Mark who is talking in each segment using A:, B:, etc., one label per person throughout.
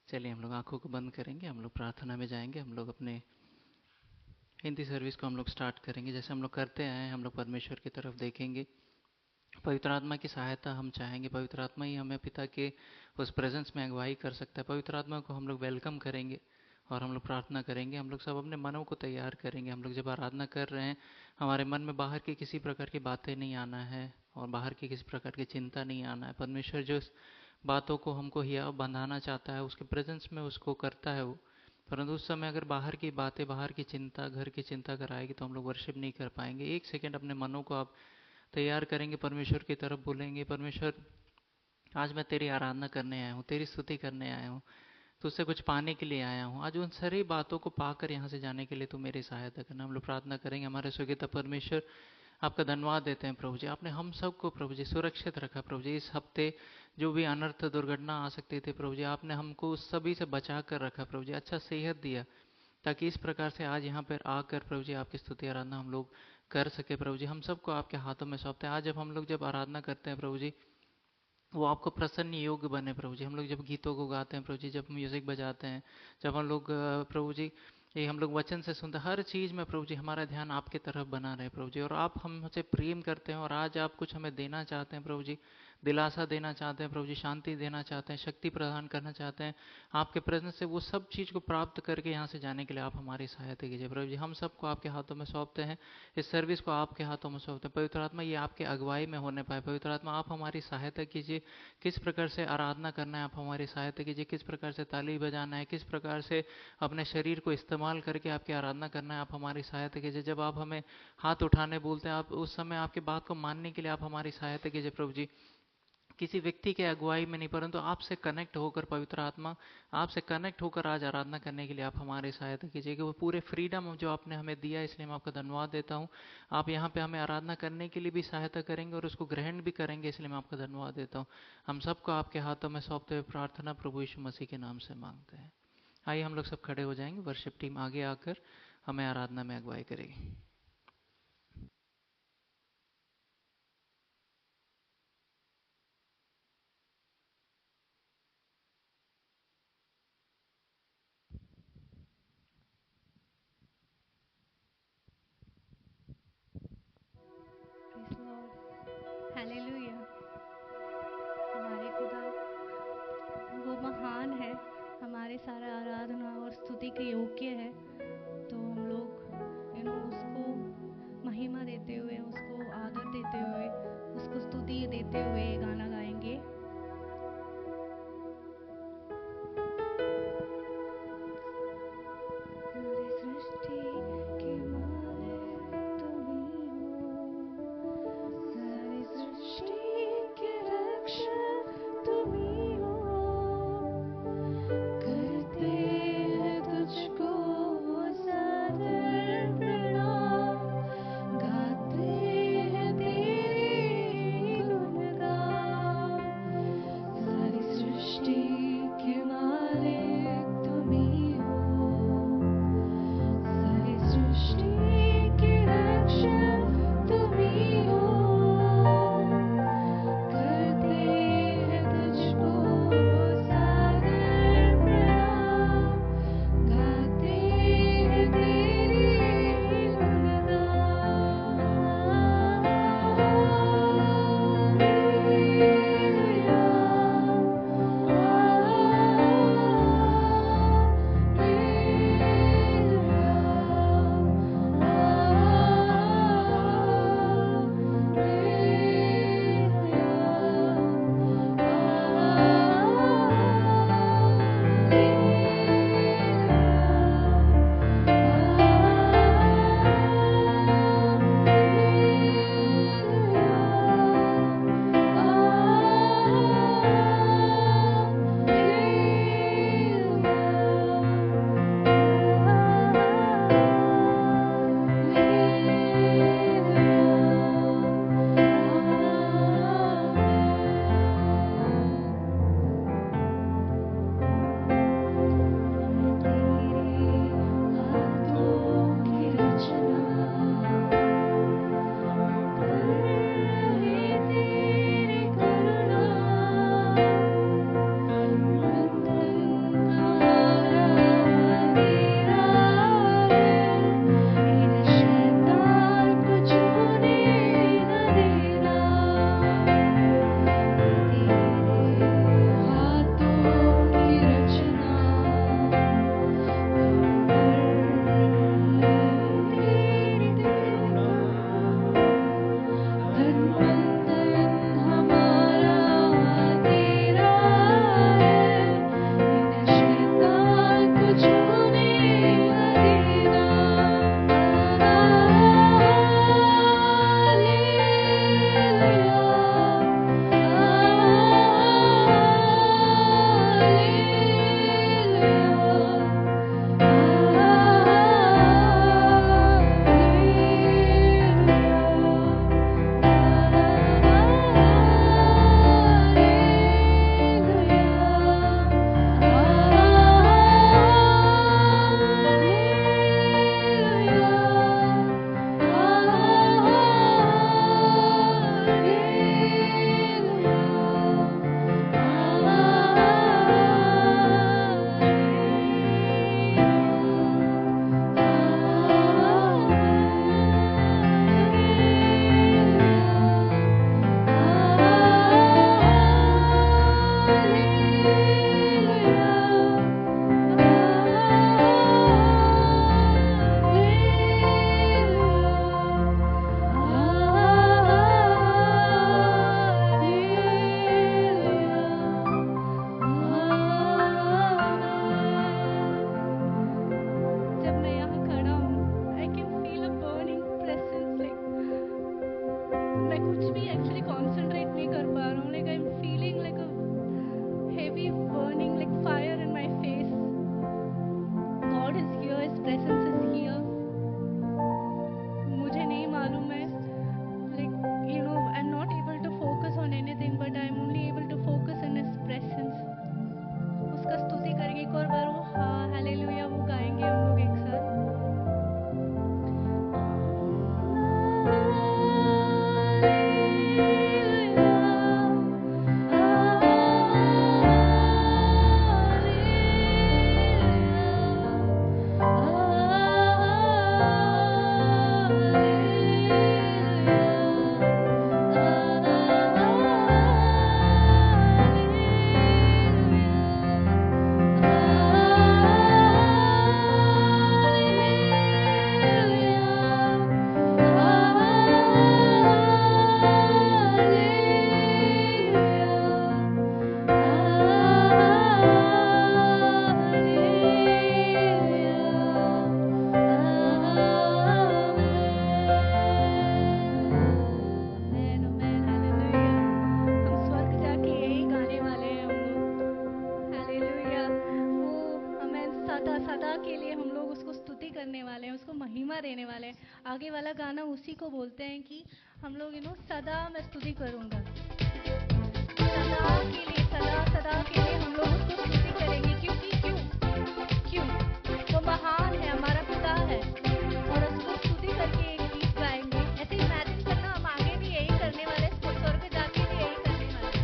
A: चलिए हम लोग आंखों को बंद करेंगे, हम लोग प्रार्थना में जाएंगे। हम लोग अपने हिंदी सर्विस को हम लोग स्टार्ट करेंगे। जैसे हम लोग करते आए हैं, हम लोग परमेश्वर की तरफ देखेंगे। पवित्र आत्मा की सहायता हम चाहेंगे। पवित्र आत्मा ही हमें पिता के उस प्रेजेंस में अगुवाई कर सकता है। पवित्र आत्मा को हम लोग वेलकम करेंगे और हम लोग प्रार्थना करेंगे। हम लोग सब अपने मनों को तैयार करेंगे। हम लोग जब आराधना कर रहे हैं, हमारे मन में बाहर की किसी प्रकार की बातें नहीं आना है और बाहर की किसी प्रकार की चिंता नहीं आना है। परमेश्वर जो बातों को हमको हिया बंधाना चाहता है, उसके प्रेजेंस में उसको करता है वो। परंतु उस समय अगर बाहर की बातें, बाहर की चिंता, घर की चिंता अगर आएगी तो हम लोग वर्शिप नहीं कर पाएंगे। एक सेकेंड अपने मनों को आप तैयार करेंगे, परमेश्वर की तरफ बोलेंगे, परमेश्वर आज मैं तेरी आराधना करने आया हूँ, तेरी स्तुति करने आया हूँ, तुझसे कुछ पाने के लिए आया हूँ। आज उन सारी बातों को पाकर यहाँ से जाने के लिए तू मेरी सहायता करना। हम लोग प्रार्थना करेंगे। हमारे स्वर्गीय परमेश्वर, आपका धन्यवाद देते हैं प्रभु जी। आपने हम सबको प्रभु जी सुरक्षित रखा प्रभु जी। इस हफ्ते जो भी अनर्थ दुर्घटना आ सकती थी प्रभु जी, आपने हमको उस सभी से बचा कर रखा प्रभु जी। अच्छा सेहत दिया ताकि इस प्रकार से आज यहाँ पर आकर प्रभु जी आपकी स्तुति आराधना हम लोग कर सके प्रभु जी। हम सबको आपके हाथों में सौंपते हैं। आज जब हम लोग जब आराधना करते हैं प्रभु जी, वो आपको प्रसन्न योग्य बने प्रभु जी। हम लोग जब गीतों को गाते हैं प्रभु जी, जब म्यूजिक बजाते हैं, जब हम लोग प्रभु जी ये हम लोग वचन से सुनते हैं, हर चीज़ में प्रभु जी हमारा ध्यान आपके तरफ बना रहे प्रभु जी। और आप हमसे प्रेम करते हैं और आज आप कुछ हमें देना चाहते हैं प्रभु जी, दिलासा देना चाहते हैं प्रभु जी, शांति देना चाहते हैं, शक्ति प्रदान करना चाहते हैं। आपके प्रेजेंस से वो सब चीज़ को प्राप्त करके यहाँ से जाने के लिए आप हमारी सहायता कीजिए प्रभु जी। हम सबको आपके हाथों में सौंपते हैं, इस सर्विस को आपके हाथों में सौंपते हैं। पवित्र आत्मा ये आपके अगुवाई में होने पाए। पवित्र आत्मा आप हमारी सहायता कीजिए। किस प्रकार से आराधना करना है आप हमारी सहायता कीजिए। किस प्रकार से ताली बजाना है, किस प्रकार से अपने शरीर को इस्तेमाल करके आपकी आराधना करना है, आप हमारी सहायता कीजिए। जब आप हमें हाथ उठाने बोलते हैं, आप उस समय आपकी बात को मानने के लिए आप हमारी सहायता कीजिए प्रभु जी। किसी व्यक्ति के अगुवाई में नहीं, परंतु आपसे कनेक्ट होकर पवित्र आत्मा, आपसे कनेक्ट होकर आज आराधना करने के लिए आप हमारी सहायता कीजिए। कि वो पूरे फ्रीडम जो आपने हमें दिया, इसलिए मैं आपका धन्यवाद देता हूँ। आप यहाँ पे हमें आराधना करने के लिए भी सहायता करेंगे और उसको ग्रहण भी करेंगे, इसलिए मैं आपका धन्यवाद देता हूँ। हम सबको आपके हाथों में सौंपते हुए प्रार्थना प्रभु यीशु मसीह के नाम से मांगते हैं। आइए हम लोग सब खड़े हो जाएंगे। वर्शिप टीम आगे आकर हमें आराधना में अगुवाई करेगी।
B: Praise Lord, hallelujah. हमारे खुदा वो महान है, हमारे सारा आराधना और स्तुति के योग्य है। तो हम लोग उसको महिमा देते हुए, उसको आदर देते हुए, उसको स्तुति देते हुए गाना गाएंगे। सारी सृष्टि के मालिक तुम्हीं हो, सारी सृष्टि के रक्षक तुम्हीं हो। करते हैं तुझको सदा सदा के लिए हम लोग उसको स्तुति करने वाले हैं, उसको महिमा देने वाले हैं। आगे वाला गाना उसी को बोलते हैं कि हम लोग सदा मैं स्तुति करूँगा। सदा सदा के लिए हम लोग उसको स्तुति करेंगे, क्योंकि क्यों वो महान है, हमारा खुदा है, और उसको स्तुति करके एक गीत गाएंगे। ऐसे इमेजिन करना, हम आगे भी यही करने वाले, स्वर्ग पे जाके भी यही करने वाले।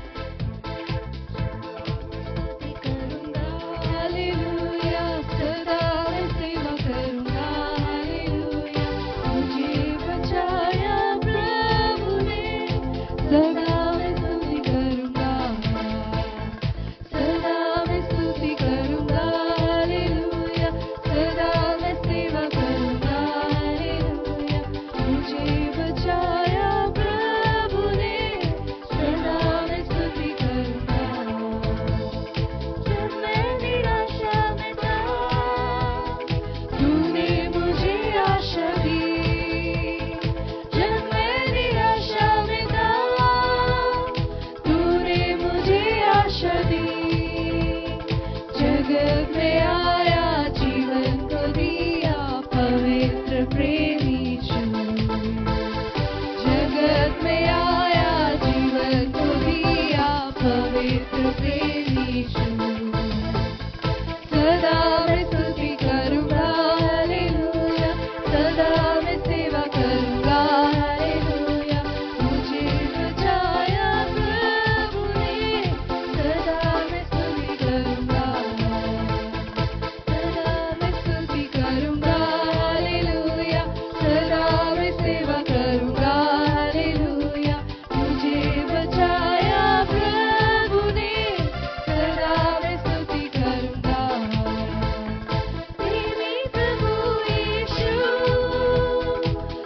B: स्तुति करूंगा, हालेलुया, सदा मैं सेवा करूंगा, हालेलुया, मुझे बचाया प्रभु ने, सदा मैं स्तुति करूंगा, सदा मैं स्तुति करूंगा, हालेलुया, सदा मैं सेवा करूंगा, हालेलुया, मुझे बचाया प्रभु ने, सदा मैं स्तुति करूंगा। जब मैं निराशा में था, तूने मुझे आशा दी। जब मैं निराशा में था, तूने मुझे आशा दी। जगत में आया, जीवन को दिया, पवित्र प्रेमी यीशु। जगत में आया, जीवन को दिया, पवित्र प्रेमी यीशु। सदा मैं स्तुति करूंगा, हालेलुया, सदा मैं सेवा करूंगा, हालेलुया, मुझे बचाया प्रभु ने, सदा मैं स्तुति करूंगा, सदा मैं स्तुति करूंगा, हालेलुया, सदा मैं सेवा करूंगा, हालेलुया, मुझे बचाया प्रभु ने, सदा मैं स्तुति करूंगा। प्रेमी प्रभु यीशु,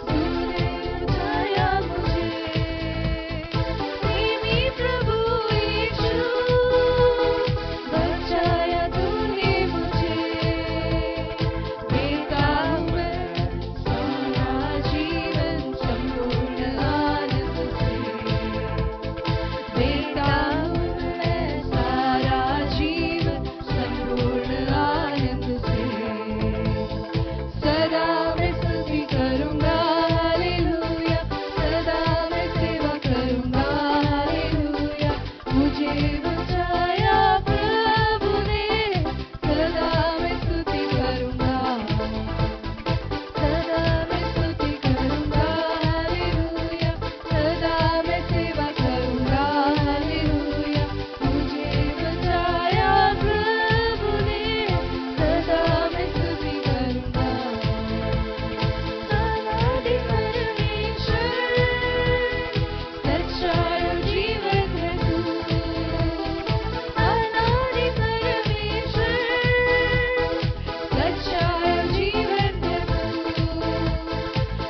B: तूने बचाया मुझे। प्रेमी प्रभु यीशु, बचाया तूने मुझे। देता हूँ मैं सारा जीवन संपूर्ण आनंद से। देता हूँ मैं सारा जीवन संपूर्ण आनंद से। सदा मैं स्तुति करूंगा, हालेलुया, सदा मैं सेवा करूंगा, हालेलुया, मुझे बचाया प्रभु ने, सदा मैं स्तुति करूंगा, सदा मैं स्तुति करूंगा, हालेलुया, सदा मैं सेवा करूंगा, हालेलुया, मुझे बचाया प्रभु ने, सदा मैं स्तुति करूंगा। अनादि परमेश्वर, सच्चा और जीवन है तू। अनादि परमेश्वर, सच्चा और जीवन है तू।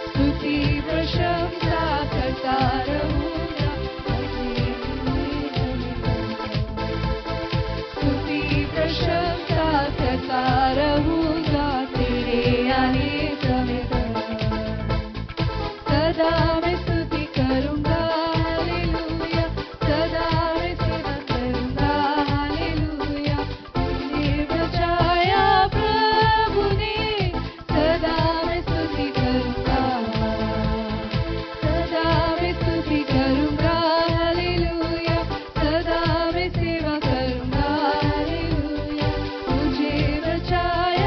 B: स्तुति प्रशंसा करता रहूंगा, स्तुति प्रशंसा करता रहूंगा, तेरे आने समय तक। सदा मैं स्तुति करूंगा, हालेलुया, सदा मैं सेवा करूंगा, हालेलुया, मुझे बचाया प्रभु ने, सदा मैं स्तुति करूंगा, सदा मैं स्तुति करूंगा, हालेलुया, सदा मैं सेवा करूंगा, हालेलुया, मुझे बचाया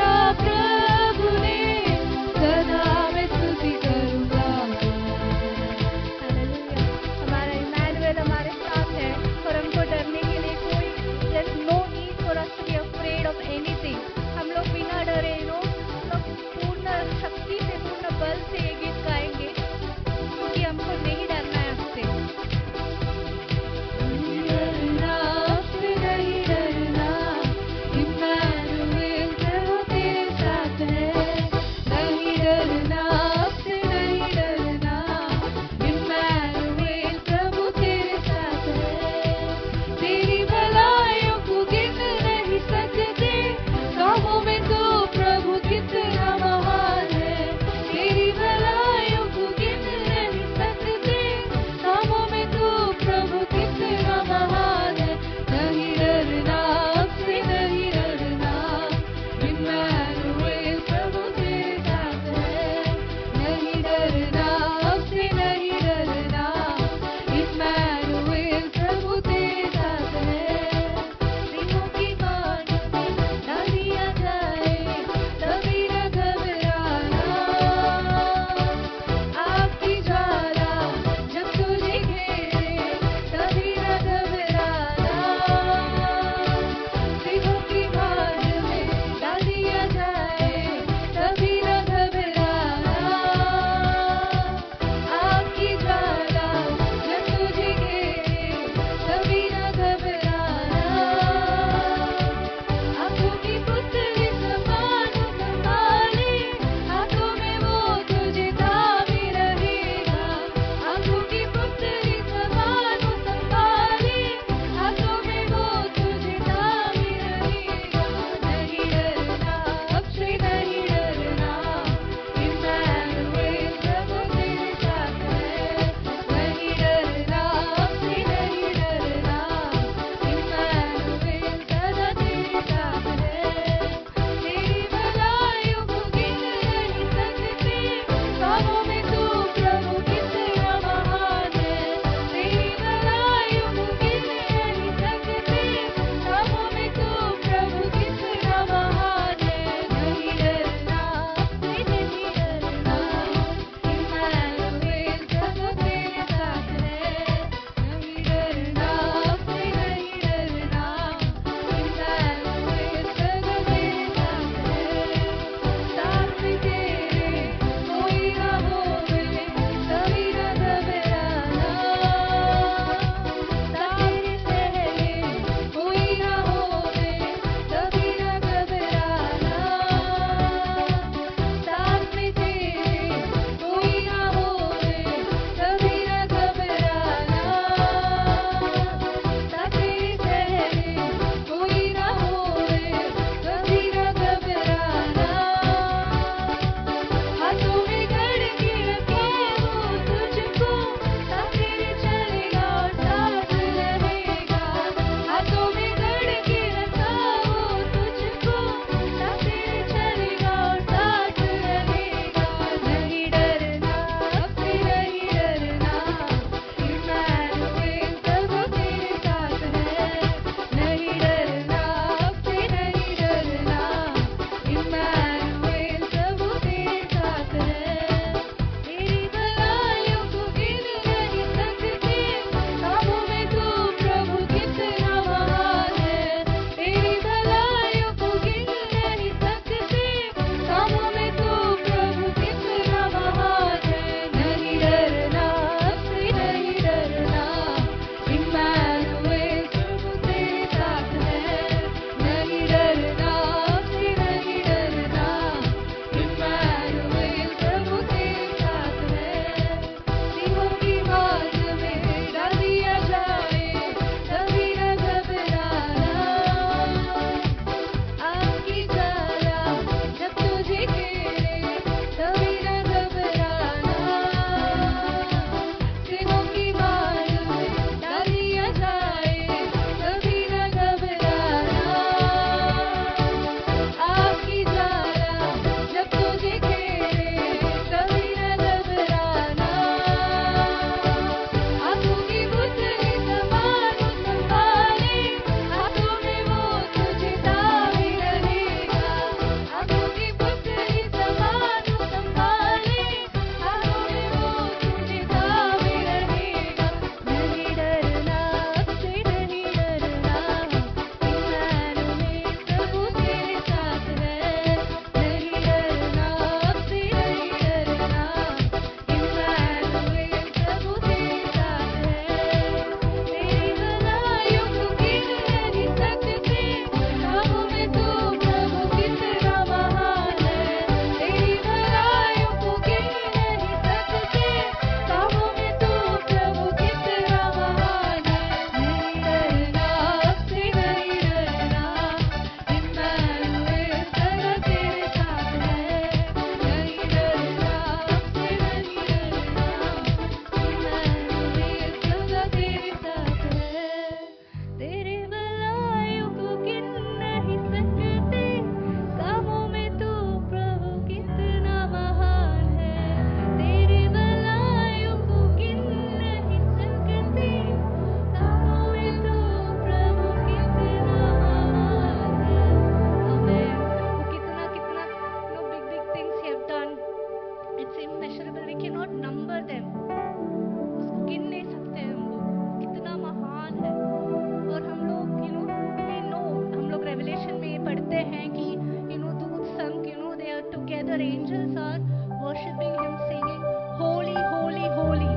B: our angels are worshiping him, singing holy holy holy,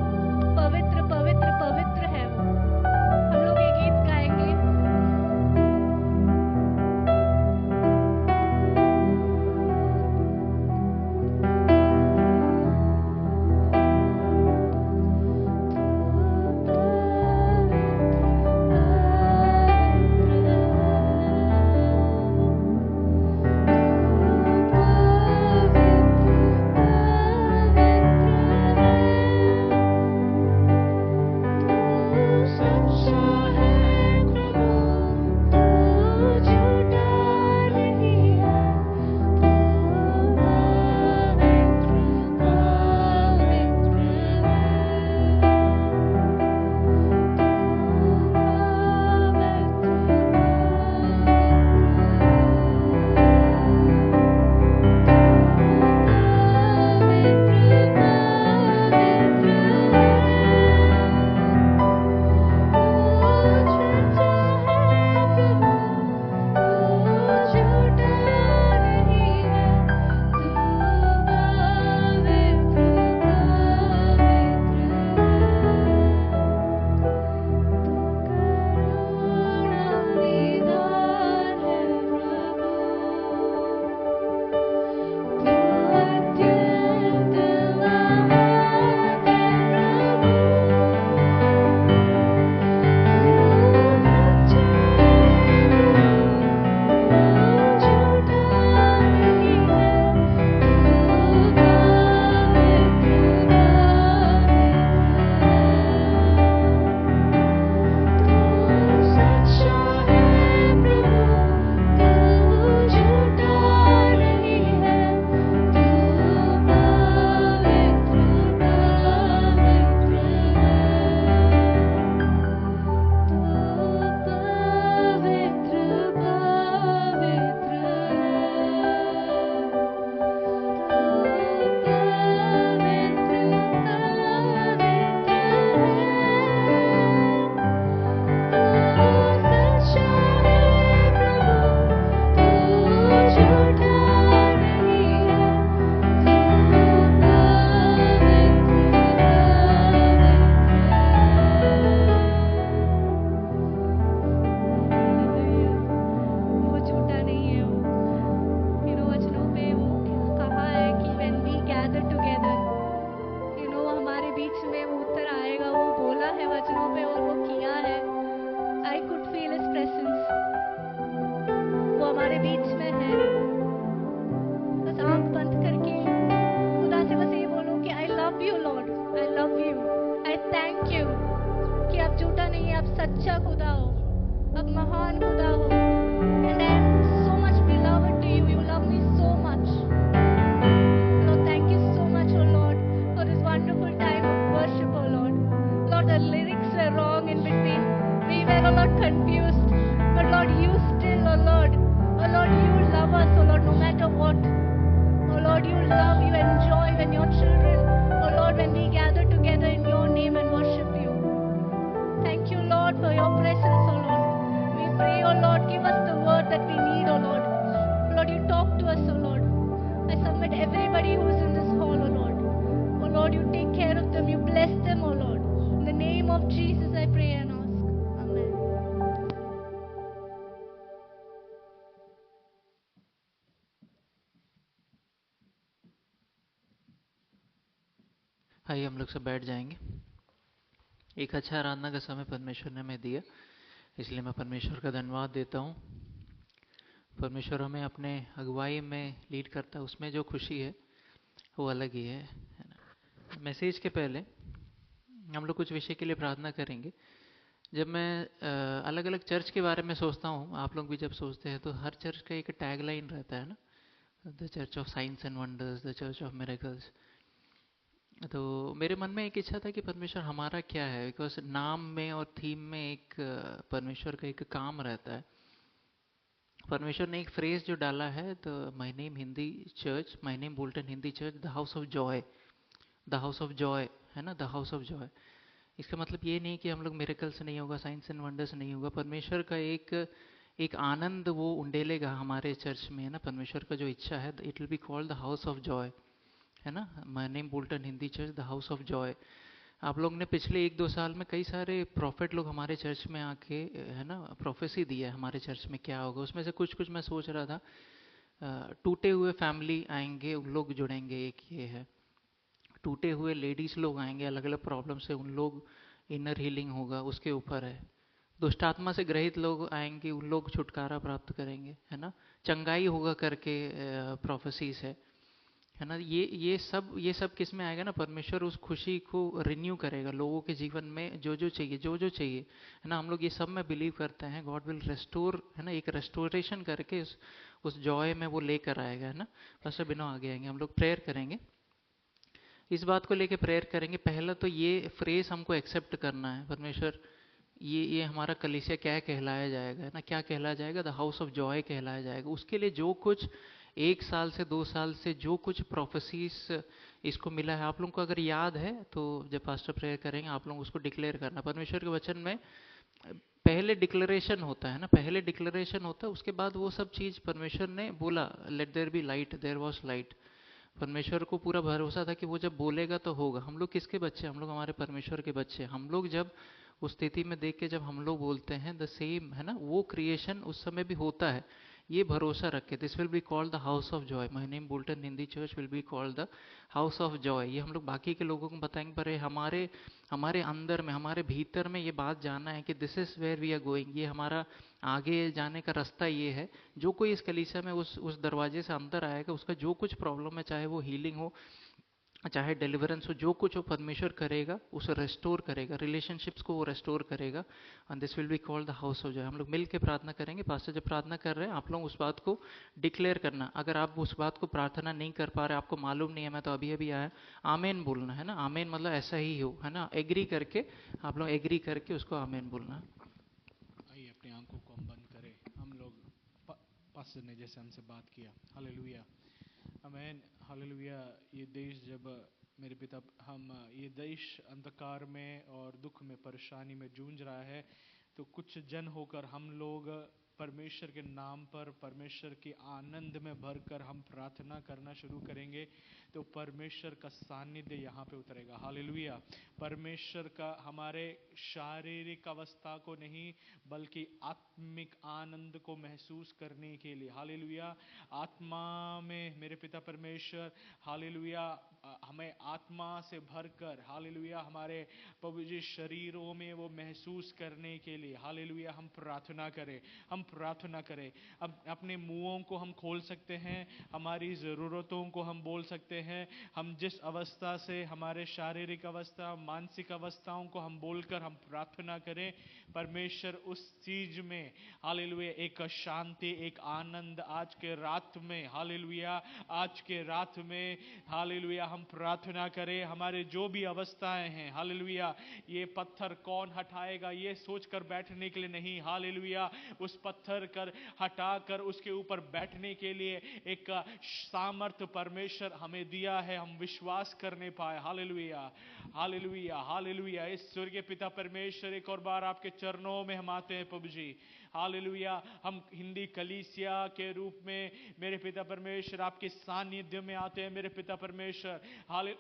B: पवित्र पवित्र पवित्र है वो। हम लोग ये गीत गाएंगे। सच्चा खुदा हो, अब महान खुदा हो। And I am so much beloved to you. You love me so much. Lord, thank you so much, oh Lord, for this wonderful time of worship, oh Lord. Lord, the lyrics were wrong in between. We were, oh Lord, confused. But Lord, you still, oh Lord, you love us, oh Lord, no matter what. Oh Lord, you love, you enjoy when your children, oh Lord, when we gather together in your name and worship you. Thank you, Lord, for your presence, oh Lord. We pray, oh Lord, give us the word that we need, oh Lord. Lord, you talk to us, oh Lord. I submit everybody who is in this hall, oh Lord. Oh Lord, you take care of them, you bless them, oh Lord. In the name of Jesus, I pray and ask. Amen.
A: आइए हम लोग सब बैठ जाएंगे। एक अच्छा आराधना का समय परमेश्वर ने हमें दिया, इसलिए मैं परमेश्वर का धन्यवाद देता हूँ। परमेश्वर हमें अपने अगुवाई में लीड करता है, उसमें जो खुशी है वो अलग ही है ना। मैसेज के पहले हम लोग कुछ विषय के लिए प्रार्थना करेंगे। जब मैं अलग अलग चर्च के बारे में सोचता हूँ, आप लोग भी जब सोचते हैं, तो हर चर्च का एक टैग लाइन रहता है ना, the church of science and wonders, the church of miracles. तो मेरे मन में एक इच्छा था कि परमेश्वर हमारा क्या है, बिकॉज नाम में और थीम में एक परमेश्वर का एक काम रहता है। परमेश्वर ने एक फ्रेज जो डाला है, the my name Hindi church, my name Bolton Hindi church, the house of Joy. The house of Joy है ना, द हाउस ऑफ जॉय। इसका मतलब ये नहीं कि हम लोग मिरेकल्स नहीं होगा, साइंस एंड वंडर्स नहीं होगा। परमेश्वर का एक आनंद वो उंडेलेगा हमारे चर्च में, है ना। परमेश्वर का जो इच्छा है, it will be called the house of Joy, है ना। My name Bolton Hindi church, the house of Joy. आप लोग ने पिछले 1-2 साल में कई सारे प्रॉफिट लोग हमारे चर्च में आके, है ना, प्रोफेसी दिया है हमारे चर्च में क्या होगा। उसमें से कुछ कुछ मैं सोच रहा था, टूटे हुए फैमिली आएंगे, उन लोग जुड़ेंगे, एक ये है। टूटे हुए लेडीज लोग आएंगे अलग अलग प्रॉब्लम से, उन लोग इनर हीलिंग होगा, उसके ऊपर है। दुष्टात्मा से ग्रहित लोग आएंगे, उन लोग छुटकारा प्राप्त करेंगे, है ना। चंगाई होगा करके प्रोफेसीज है ना। ये सब किस में आएगा ना, परमेश्वर उस खुशी को रिन्यू करेगा लोगों के जीवन में, जो जो चाहिए, जो जो चाहिए, है ना। हम लोग ये सब में बिलीव करते हैं, गॉड विल रेस्टोर, है ना, एक रेस्टोरेशन करके उस जॉय में वो लेकर आएगा, है ना। बस बिना आगे आएंगे, हम लोग प्रेयर करेंगे, इस बात को लेके प्रेयर करेंगे। पहला तो ये फ्रेज हमको एक्सेप्ट करना है, परमेश्वर ये हमारा कलीसिया क्या कहलाया जाएगा, है ना, क्या कहलाया जाएगा, द हाउस ऑफ जॉय कहलाया जाएगा। उसके लिए जो कुछ 1 साल से 2 साल से जो कुछ प्रोफेसीज इसको मिला है, आप लोगों को अगर याद है तो जब पास्टर प्रेयर करेंगे आप लोग उसको डिक्लेयर करना। परमेश्वर के वचन में पहले डिक्लेरेशन होता है ना, पहले डिक्लेरेशन होता है, उसके बाद वो सब चीज परमेश्वर ने बोला, let there be light, there was light. परमेश्वर को पूरा भरोसा था कि वो जब बोलेगा तो होगा। हम लोग किसके बच्चे, हम लोग हमारे परमेश्वर के बच्चे। हम लोग जब उस स्थिति में देख के जब हम लोग बोलते हैं द सेम, है ना, वो क्रिएशन उस समय भी होता है। ये भरोसा रखे, this will be called the house of Joy. My name Bolton Hindi church will be called the house of Joy. ये हम लोग बाकी के लोगों को बताएंगे, पर ये हमारे हमारे अंदर में, हमारे भीतर में ये बात जानना है कि this is where we are going, ये हमारा आगे जाने का रास्ता ये है। जो कोई इस कलीसिया में उस दरवाजे से अंदर आएगा, उसका जो कुछ प्रॉब्लम है, चाहे वो हीलिंग हो, चाहे डिलीवरेंस हो, जो कुछ वो परमेश्वर करेगा उसे रेस्टोर करेगा, रिलेशनशिप्स को वो रेस्टोर करेगा। And this will be called the house of Joy. हम लोग मिल के प्रार्थना करेंगे। पास्टर जब प्रार्थना कर रहे हैं, आप लोग उस बात को डिक्लेयर करना। अगर आप उस बात को प्रार्थना नहीं कर पा रहे, आपको मालूम नहीं है, मैं तो अभी अभी आया, आमेन बोलना, है ना। आमेन मतलब ऐसा ही हो, है ना, एग्री करके, आप लोग एग्री करके उसको आमेन बोलना।
C: आइए अपनी आंखों को हम बंद करें। हम लोग पास्टर ने जैसे हमसे बात किया, हालेलुया, आमेन, हालेलुया। ये देश जब मेरे पिता हम ये देश अंधकार में और दुख में परेशानी में जूझ रहा है, तो कुछ जन होकर हम लोग परमेश्वर के नाम पर, परमेश्वर के आनंद में भरकर हम प्रार्थना करना शुरू करेंगे, तो परमेश्वर का सानिध्य यहाँ पे उतरेगा। हालेलुया। परमेश्वर का हमारे शारीरिक अवस्था को नहीं, बल्कि आत्मिक आनंद को महसूस करने के लिए, हालेलुया, आत्मा में मेरे पिता परमेश्वर, हालेलुया, हमें आत्मा से भरकर, हालेलुया, हमारे प्रभु जी शरीरों में वो महसूस करने के लिए, हालेलुया, हम प्रार्थना करें, हम प्रार्थना करें। अब अपने मुंहों को हम खोल सकते हैं, हमारी ज़रूरतों को हम बोल सकते हैं। हम जिस अवस्था से, हमारे शारीरिक अवस्था, मानसिक अवस्थाओं को हम बोलकर हम प्रार्थना करें, परमेश्वर उस चीज में, हालेलुया, एक शांति, एक आनंद आज के रात में, हालेलुया, आज के रात में, हालेलुया, हम प्रार्थना करें। हमारे जो भी अवस्थाएं हैं, हालेलुया, ये पत्थर कौन हटाएगा ये सोचकर बैठने के लिए नहीं, हालेलुया, उस पत्थर कर हटाकर उसके ऊपर बैठने के लिए एक सामर्थ्य परमेश्वर हमें दिया है, हम विश्वास करने पाए। Hallelujah, hallelujah, hallelujah. इस स्वर्गीय पिता परमेश्वर, एक और बार आपके चरणों में हम आते हैं प्रभु जी, हालेलुया। हम हिंदी कलीसिया के रूप में मेरे पिता परमेश्वर आपके सानिध्य में आते हैं मेरे पिता परमेश्वर। हाले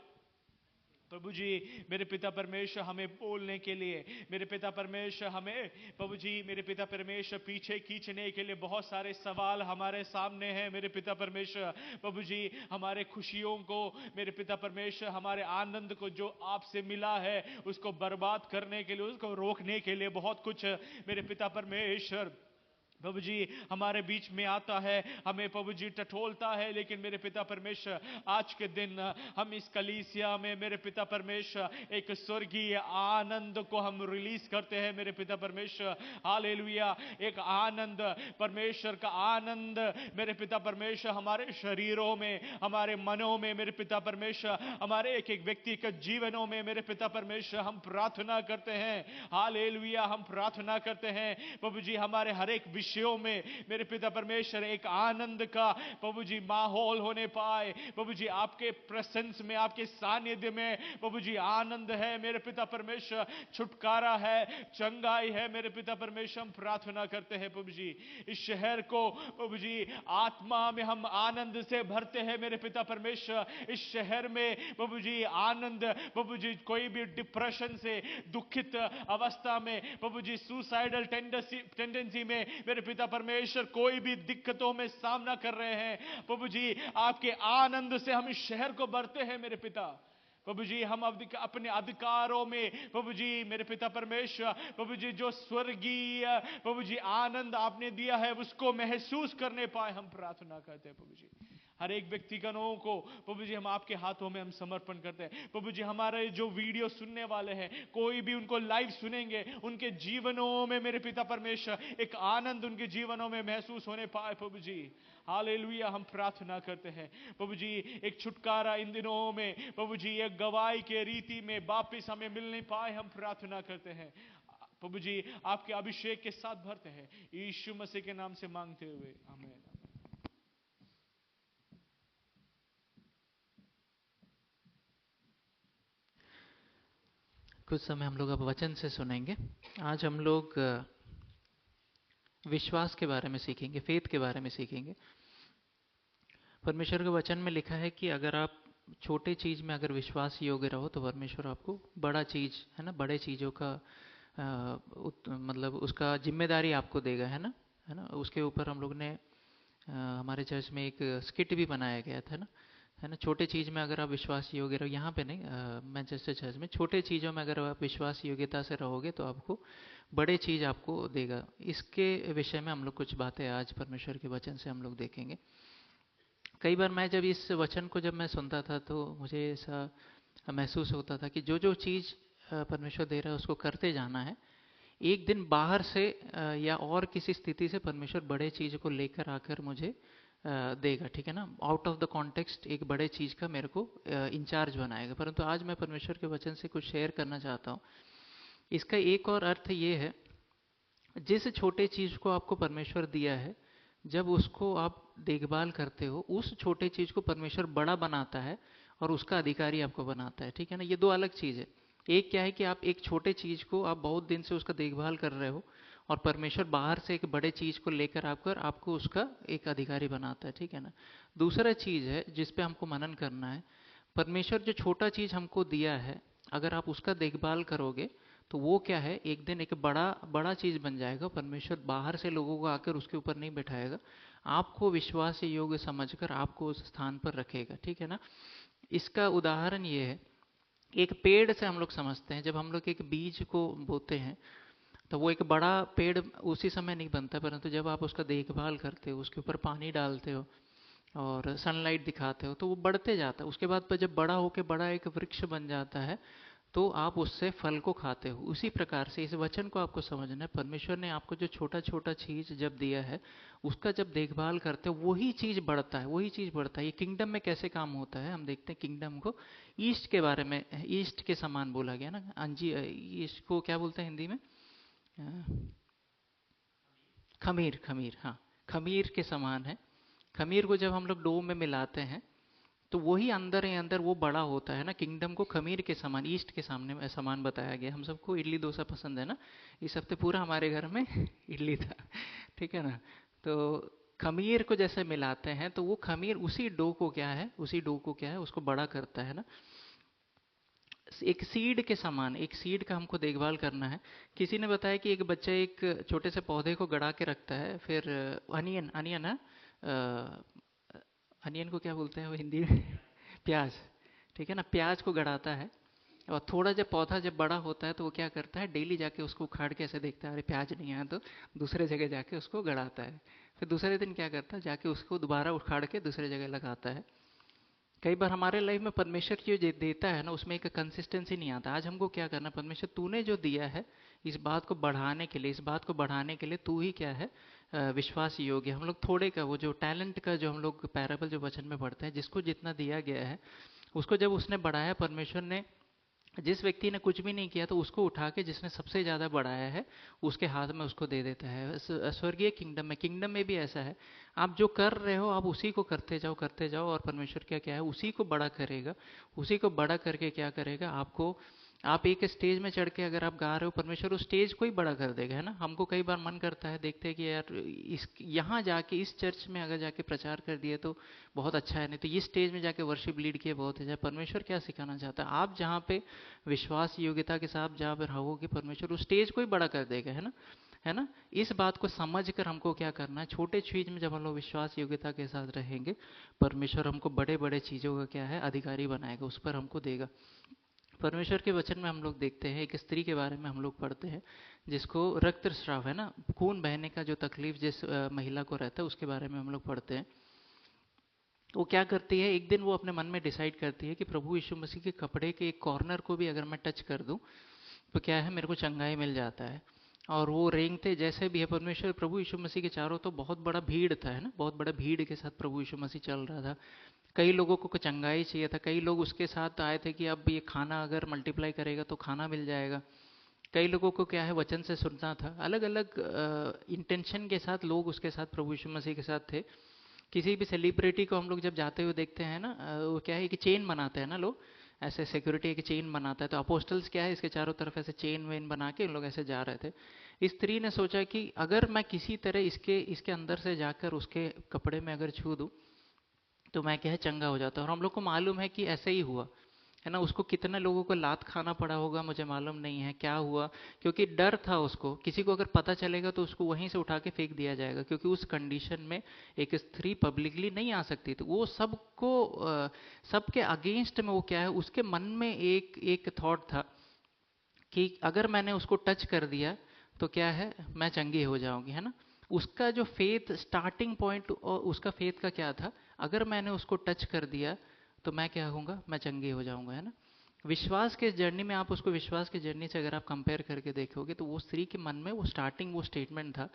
C: प्रभु जी, मेरे पिता परमेश्वर, हमें बोलने के लिए, मेरे पिता परमेश्वर, हमें प्रभु जी, मेरे पिता परमेश्वर, पीछे खींचने के लिए बहुत सारे सवाल हमारे सामने हैं मेरे पिता परमेश्वर। प्रभु जी, हमारे खुशियों को, मेरे पिता परमेश्वर, हमारे आनंद को जो आपसे मिला है उसको बर्बाद करने के लिए, उसको रोकने के लिए बहुत कुछ मेरे पिता परमेश्वर प्रभु जी हमारे बीच में आता है, हमें प्रभु जी टटोलता है। लेकिन मेरे पिता परमेश्वर, आज के दिन हम इस कलीसिया में मेरे पिता परमेश्वर एक स्वर्गीय आनंद को हम रिलीज करते हैं मेरे पिता परमेश्वर। हालेलुया, एक आनंद, परमेश्वर का आनंद मेरे पिता परमेश्वर हमारे शरीरों में, हमारे मनों में मेरे पिता परमेश्वर, हमारे एक एक व्यक्ति के जीवनों में मेरे पिता परमेश्वर हम प्रार्थना करते हैं। हालेलुया, हम प्रार्थना करते हैं प्रभु जी, हमारे हर एक विषय विषयों में मेरे पिता परमेश्वर एक आनंद का प्रभु जी माहौल होने पाए। प्रभु जी आपके प्रेजेंस में, आपके सानिध्य में प्रभु जी आनंद है मेरे पिता परमेश्वर, छुटकारा है, चंगाई है मेरे पिता परमेश्वर। हम प्रार्थना करते हैं प्रभु जी इस शहर को प्रभु जी आत्मा में हम आनंद से भरते हैं मेरे पिता परमेश्वर। इस शहर में प्रभु जी आनंद, प्रभु जी कोई भी डिप्रेशन से, दुखित अवस्था में, प्रभु जी सुसाइडल टेंडेंसी में मेरे पिता परमेश्वर कोई भी दिक्कतों में सामना कर रहे हैं, प्रभु जी आपके आनंद से हम इस शहर को भरते हैं मेरे पिता। प्रभु जी हम अपने अधिकारों में प्रभु जी मेरे पिता परमेश्वर प्रभु जी जो स्वर्गीय प्रभु जी आनंद आपने दिया है उसको महसूस करने पाए हम प्रार्थना करते हैं। प्रभु जी हर एक व्यक्तिगणों को प्रभु जी हम आपके हाथों में हम समर्पण करते हैं। प्रभु जी हमारे जो वीडियो सुनने वाले हैं, कोई भी उनको लाइव सुनेंगे, उनके जीवनों में मेरे पिता परमेश्वर एक आनंद उनके जीवनों में महसूस होने पाए प्रभु जी। हालेलुया हम प्रार्थना करते हैं प्रभु जी एक छुटकारा इन दिनों में प्रभु जी एक गवाही के रीति में वापिस हमें मिल नहीं पाए, हम प्रार्थना करते हैं प्रभु जी आपके अभिषेक के साथ भरते हैं यीशु मसीह के नाम से मांगते हुए आमीन।
A: कुछ समय हम लोग अब वचन से सुनेंगे। आज हम लोग विश्वास के बारे में सीखेंगे, फेथ के बारे में सीखेंगे। परमेश्वर के वचन में लिखा है कि अगर आप छोटे चीज में अगर विश्वास योग्य रहो तो परमेश्वर आपको बड़ा चीज है ना, बड़े चीजों का मतलब उसका जिम्मेदारी आपको देगा, है ना। उसके ऊपर हम लोग ने हमारे चर्च में एक स्किट भी बनाया गया था ना, है ना। छोटे चीज में अगर आप विश्वास योग्य रहो, यहाँ पे नहीं मैनचेस्टर चर्च में, छोटे चीजों में अगर आप विश्वास योग्यता से रहोगे तो आपको बड़े चीज आपको देगा। इसके विषय में हम लोग कुछ बातें आज परमेश्वर के वचन से हम लोग देखेंगे। कई बार मैं जब इस वचन को जब मैं सुनता था तो मुझे ऐसा महसूस होता था कि जो जो चीज परमेश्वर दे रहा है उसको करते जाना है। एक दिन बाहर से या और किसी स्थिति से परमेश्वर बड़े चीज को लेकर आकर मुझे देगा, ठीक है ना। आउट ऑफ द कॉन्टेक्स्ट एक बड़े चीज का मेरे को इंचार्ज बनाएगा। परंतु आज मैं परमेश्वर के वचन से कुछ शेयर करना चाहता हूँ। इसका एक और अर्थ ये है, जिस छोटे चीज को आपको परमेश्वर दिया है, जब उसको आप देखभाल करते हो, उस छोटे चीज को परमेश्वर बड़ा बनाता है और उसका अधिकारी आपको बनाता है, ठीक है ना। ये दो अलग चीज है। एक क्या है कि आप एक छोटे चीज को आप बहुत दिन से उसका देखभाल कर रहे हो और परमेश्वर बाहर से एक बड़े चीज को लेकर आकर आपको उसका एक अधिकारी बनाता है, ठीक है ना। दूसरा चीज है जिस पे हमको मनन करना है, परमेश्वर जो छोटा चीज हमको दिया है अगर आप उसका देखभाल करोगे तो वो क्या है, एक दिन एक बड़ा चीज बन जाएगा। परमेश्वर बाहर से लोगों को आकर उसके ऊपर नहीं बैठाएगा, आपको विश्वास योग्य समझकर आपको उस स्थान पर रखेगा, ठीक है ना। इसका उदाहरण ये है, एक पेड़ से हम लोग समझते हैं, जब हम लोग एक बीज को बोते हैं तो वो एक बड़ा पेड़ उसी समय नहीं बनता, परंतु जब आप उसका देखभाल करते हो, उसके ऊपर पानी डालते हो और सनलाइट दिखाते हो तो वो बढ़ते जाता है। उसके बाद जब बड़ा होकर बड़ा एक वृक्ष बन जाता है तो आप उससे फल को खाते हो। उसी प्रकार से इस वचन को आपको समझना है। परमेश्वर ने आपको जो छोटा छोटा चीज जब दिया है उसका जब देखभाल करते हो वही चीज बढ़ता है, वही चीज बढ़ता है। ये किंगडम में कैसे काम होता है हम देखते हैं। किंगडम को ईस्ट के बारे में, ईस्ट के समान बोला गया ना। अंजी ईस्ट को क्या बोलते हैं हिंदी में? खमीर, खमीर, हाँ, खमीर के समान है। खमीर को जब हम लोग डो में मिलाते हैं तो वही अंदर ही अंदर वो बड़ा होता है ना। किंगडम को खमीर के समान, ईस्ट के सामने समान बताया गया। हम सबको इडली डोसा पसंद है ना, इस हफ्ते पूरा हमारे घर में इडली था, ठीक है ना। तो खमीर को जैसे मिलाते हैं तो वो खमीर उसी डो को क्या है, उसी डो को क्या है, उसको बड़ा करता है ना। एक सीड के समान, एक सीड का हमको देखभाल करना है। किसी ने बताया कि एक बच्चा एक छोटे से पौधे को गड़ा के रखता है, फिर अनियन, अनियन है, अनियन को क्या बोलते हैं वो हिंदी में? प्याज, ठीक है ना। प्याज को गड़ाता है और थोड़ा जब पौधा जब बड़ा होता है तो वो क्या करता है, डेली जाके उसको उखाड़ के ऐसे देखता है, अरे प्याज नहीं आया, तो दूसरे जगह जाके उसको गड़ाता है। फिर दूसरे दिन क्या करता है, जाके उसको दोबारा उखाड़ के दूसरे जगह लगाता है। कई बार हमारे लाइफ में परमेश्वर जो देता है ना उसमें एक कंसिस्टेंसी नहीं आता। आज हमको क्या करना, परमेश्वर तूने जो दिया है इस बात को बढ़ाने के लिए, इस बात को बढ़ाने के लिए तू ही क्या है, विश्वास योग्य। हम लोग थोड़े का, वो जो टैलेंट का जो हम लोग पैराबल जो वचन में पढ़ते हैं, जिसको जितना दिया गया है उसको जब उसने बढ़ाया, परमेश्वर ने जिस व्यक्ति ने कुछ भी नहीं किया तो उसको उठा के जिसने सबसे ज़्यादा बढ़ाया है उसके हाथ में उसको दे देता है। स्वर्गीय किंगडम में भी ऐसा है, आप जो कर रहे हो आप उसी को करते जाओ और परमेश्वर क्या है उसी को बड़ा करेगा। उसी को बड़ा करके क्या करेगा आपको, आप एक स्टेज में चढ़ के अगर आप गा रहे हो परमेश्वर उस स्टेज को ही बड़ा कर देगा, है ना। हमको कई बार मन करता है, देखते हैं कि यार इस यहाँ जाके इस चर्च में अगर जाके प्रचार कर दिए तो बहुत अच्छा है, नहीं तो इस स्टेज में जाके वर्शिप लीड किए बहुत अच्छा है। परमेश्वर क्या सिखाना चाहता है, आप जहाँ पे विश्वास योग्यता के साथ जहाँ पे रहोगे परमेश्वर उस स्टेज को ही बड़ा कर देगा, है ना, है ना। इस बात को समझ कर हमको क्या करना है, छोटे चीज में जब हम लोग विश्वास योग्यता के साथ रहेंगे परमेश्वर हमको बड़े बड़े चीजों का क्या है अधिकारी बनाएगा, उस पर हमको देगा। परमेश्वर के वचन में हम लोग देखते हैं एक स्त्री के बारे में हम लोग पढ़ते हैं जिसको रक्तस्राव, है ना, खून बहने का जो तकलीफ जिस महिला को रहता है उसके बारे में हम लोग पढ़ते हैं। वो क्या करती है, एक दिन वो अपने मन में डिसाइड करती है कि प्रभु यीशु मसीह के कपड़े के एक कॉर्नर को भी अगर मैं टच कर दूं तो क्या है मेरे को चंगाई मिल जाता है। और वो रेंगते जैसे भी है, परमेश्वर प्रभु यीशु मसीह के चारों तो बहुत बड़ा भीड़ था, है ना, बहुत बड़ा भीड़ के साथ प्रभु यीशु मसीह चल रहा था। कई लोगों को चंगाई चाहिए था, कई लोग उसके साथ आए थे कि अब ये खाना अगर मल्टीप्लाई करेगा तो खाना मिल जाएगा। कई लोगों को क्या है वचन से सुनना था, अलग अलग इंटेंशन के साथ लोग उसके साथ प्रभु यीशु मसीह के साथ थे। किसी भी सेलिब्रिटी को हम लोग जब जाते हुए देखते हैं ना, वो क्या है कि चेन बनाते हैं ना लोग, ऐसे सिक्योरिटी की चेन बनाता है, तो अपोस्टल्स क्या है इसके चारों तरफ ऐसे चेन वेन बना के लोग ऐसे जा रहे थे। इस स्त्री ने सोचा कि अगर मैं किसी तरह इसके इसके अंदर से जाकर उसके कपड़े में अगर छू दूं तो मैं क्या है चंगा हो जाता है। और हम लोग को मालूम है कि ऐसे ही हुआ, है ना। उसको कितने लोगों को लात खाना पड़ा होगा मुझे मालूम नहीं है क्या हुआ, क्योंकि डर था उसको, किसी को अगर पता चलेगा तो उसको वहीं से उठा के फेंक दिया जाएगा, क्योंकि उस कंडीशन में एक स्त्री पब्लिकली नहीं आ सकती थी। वो सबको सबके अगेंस्ट में वो क्या है उसके मन में एक एक थॉट था कि अगर मैंने उसको टच कर दिया तो क्या है मैं चंगी हो जाऊंगी, है ना। उसका जो फेथ स्टार्टिंग पॉइंट और उसका फेथ का क्या था, अगर मैंने उसको टच कर दिया तो मैं क्या होऊंगा, मैं चंगी हो जाऊंगा, है ना। विश्वास के जर्नी में आप उसको विश्वास की जर्नी से अगर आप कंपेयर करके देखोगे तो वो स्त्री के मन में वो स्टार्टिंग वो स्टेटमेंट था।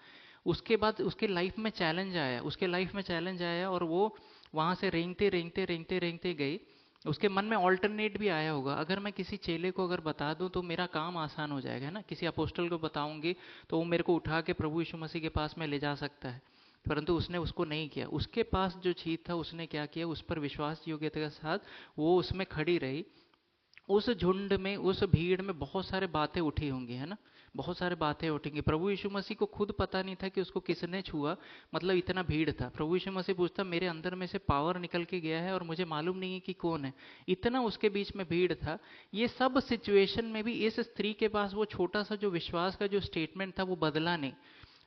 A: उसके बाद उसके लाइफ में चैलेंज आया, उसके लाइफ में चैलेंज आया और वो वहां से रेंगते रेंगते रेंगते रेंगते गई। उसके मन में ऑल्टरनेट भी आया होगा, अगर मैं किसी चेले को अगर बता दूं तो मेरा काम आसान हो जाएगा, है ना। किसी अपोस्टल को बताऊंगी तो वो मेरे को उठा के प्रभु यीशु मसीह के पास में ले जा सकता है। परंतु उसने उसको नहीं किया, उसके पास जो चीज था उसने क्या किया, उस पर विश्वास योग्यता के साथ वो उसमें खड़ी रही। उस झुंड में उस भीड़ में बहुत सारे बातें उठी होंगी, है ना, बहुत सारे बातें उठेंगी। प्रभु यीशु मसीह को खुद पता नहीं था कि उसको किसने छुआ, मतलब इतना भीड़ था। प्रभु यीशु मसीह पूछता मेरे अंदर में से पावर निकल के गया है और मुझे मालूम नहीं है कि कौन है, इतना उसके बीच में भीड़ था। ये सब सिचुएशन में भी इस स्त्री के पास वो छोटा सा जो विश्वास का जो स्टेटमेंट था वो बदला नहीं।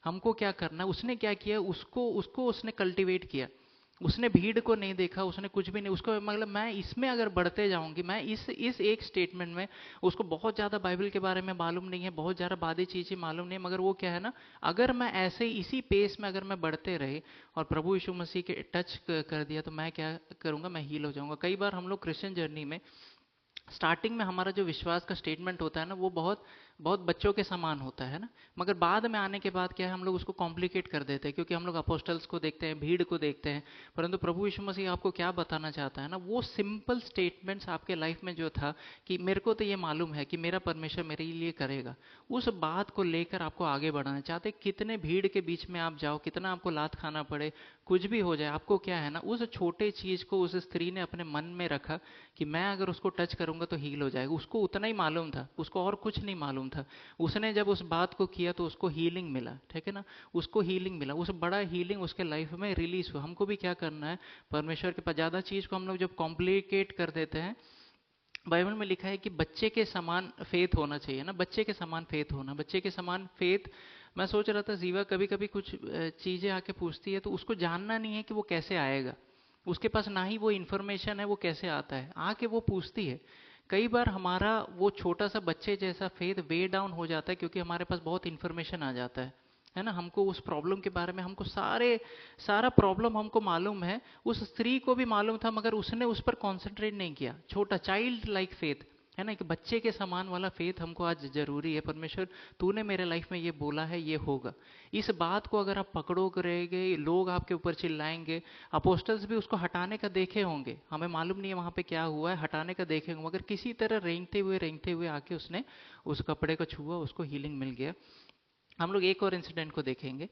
A: हमको क्या करना, उसने क्या किया, उसको उसको उसने कल्टीवेट किया। उसने भीड़ को नहीं देखा, उसने कुछ भी नहीं, उसको मतलब मैं इसमें अगर बढ़ते जाऊंगी, मैं इस एक स्टेटमेंट में, उसको बहुत ज्यादा बाइबल के बारे में मालूम नहीं है, बहुत ज्यादा बादी चीजें मालूम नहीं, मगर वो क्या है ना, अगर मैं ऐसे इसी पेस में अगर मैं बढ़ते रहे और प्रभु यीशु मसीह के टच कर दिया तो मैं क्या करूंगा, मैं हील हो जाऊंगा। कई बार हम लोग क्रिश्चियन जर्नी में स्टार्टिंग में हमारा जो विश्वास का स्टेटमेंट होता है ना वो बहुत बहुत बच्चों के समान होता है ना, मगर बाद में आने के बाद क्या है हम लोग उसको कॉम्प्लिकेट कर देते हैं, क्योंकि हम लोग अपोस्टल्स को देखते हैं, भीड़ को देखते हैं। परंतु प्रभु यीशु मसीह आपको क्या बताना चाहता है ना, वो सिंपल स्टेटमेंट्स आपके लाइफ में जो था कि मेरे को तो ये मालूम है कि मेरा परमेश्वर मेरे लिए करेगा, उस बात को लेकर आपको आगे बढ़ाना चाहते। कितने भीड़ के बीच में आप जाओ, कितना आपको लात खाना पड़े, कुछ भी हो जाए, आपको क्या है ना उस छोटे चीज को उस स्त्री ने अपने मन में रखा कि मैं अगर उसको टच करूंगा तो हील हो जाएगा। उसको उतना ही मालूम था, उसको और कुछ नहीं मालूम था। उसने जब उस बात को किया तो उसको हीलिंग मिला, ठीक है ना, उसको हीलिंग मिला, उस बड़ा हीलिंग उसके लाइफ में रिलीज हुआ। हमको भी क्या करना है, परमेश्वर के पास ज्यादा चीज को हम लोग जब कॉम्प्लिकेट कर देते हैं, बाइबल में लिखा है कि बच्चे के समान फेथ होना चाहिए ना, बच्चे के समान फेथ होना, बच्चे के समान फेथ। मैं सोच रहा था जीवा कभी कभी कुछ चीजें आके पूछती है तो उसको जानना नहीं है कि वो कैसे आएगा, उसके पास ना ही वो इन्फॉर्मेशन है वो कैसे आता है, आके वो पूछती है। कई बार हमारा वो छोटा सा बच्चे जैसा फेथ वे डाउन हो जाता है, क्योंकि हमारे पास बहुत इन्फॉर्मेशन आ जाता है ना। हमको उस प्रॉब्लम के बारे में हमको सारा प्रॉब्लम हमको मालूम है। उस स्त्री को भी मालूम था मगर उसने उस पर कॉन्सेंट्रेट नहीं किया, छोटा चाइल्ड लाइक फेथ, है ना, एक बच्चे के समान वाला फेथ हमको आज जरूरी है। परमेश्वर तूने मेरे लाइफ में ये बोला है, ये होगा। इस बात को अगर आप पकड़ो करेंगे, लोग आपके ऊपर चिल्लाएंगे। अपोस्टल्स भी उसको हटाने का देखे होंगे, हमें मालूम नहीं है वहां पे क्या हुआ है, हटाने का देखे होंगे, मगर किसी तरह रेंगते हुए आके उसने उस कपड़े को छुआ, उसको हीलिंग मिल गया। हम लोग एक और इंसिडेंट को देखेंगे।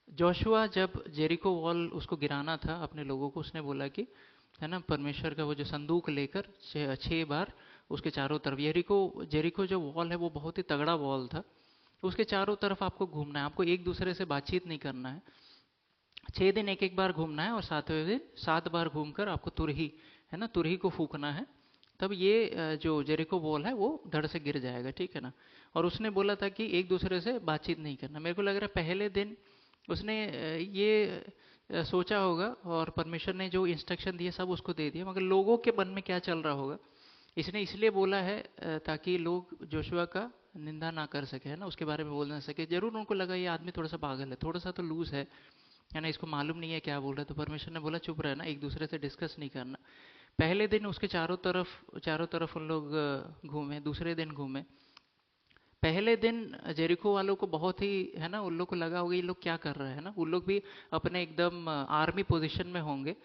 A: जोशुआ जब जेरिको वॉल उसको गिराना था अपने लोगों को, उसने बोला कि, है ना, परमेश्वर का वो जो संदूक लेकर 6 बार उसके चारों तरफ, जेरिको जो वॉल है वो बहुत ही तगड़ा वॉल था, उसके चारों तरफ आपको घूमना है, आपको एक दूसरे से बातचीत नहीं करना है। 6 दिन एक एक बार घूमना है, और 7वें दिन 7 बार घूमकर आपको तुरही, है ना, तुरही को फूकना है। तब ये जो जेरिको वॉल है वो धड़ से गिर जाएगा, ठीक है ना। और उसने बोला था कि एक दूसरे से बातचीत नहीं करना। मेरे को लग रहा है पहले दिन उसने ये सोचा होगा, और परमेश्वर ने जो इंस्ट्रक्शन दिए सब उसको दे दिया, मगर लोगों के मन में क्या चल रहा होगा, इसने इसलिए बोला है ताकि लोग जोशुआ का निंदा ना कर सके, है ना, उसके बारे में बोल ना सके। जरूर उनको लगा ये आदमी थोड़ा सा पागल है, थोड़ा सा तो लूज है ना, इसको मालूम नहीं है क्या बोल रहा है। तो परमेश्वर ने बोला चुप रहना, एक दूसरे से डिस्कस नहीं करना। पहले दिन उसके चारों तरफ उन लोग घूमे, दूसरे दिन घूमे। पहले दिन जेरिको वालों को बहुत ही, है ना, उन लोग को लगा होगा ये लोग क्या कर रहे हैं ना, उन लोग भी अपने एकदम आर्मी पोजीशन में होंगे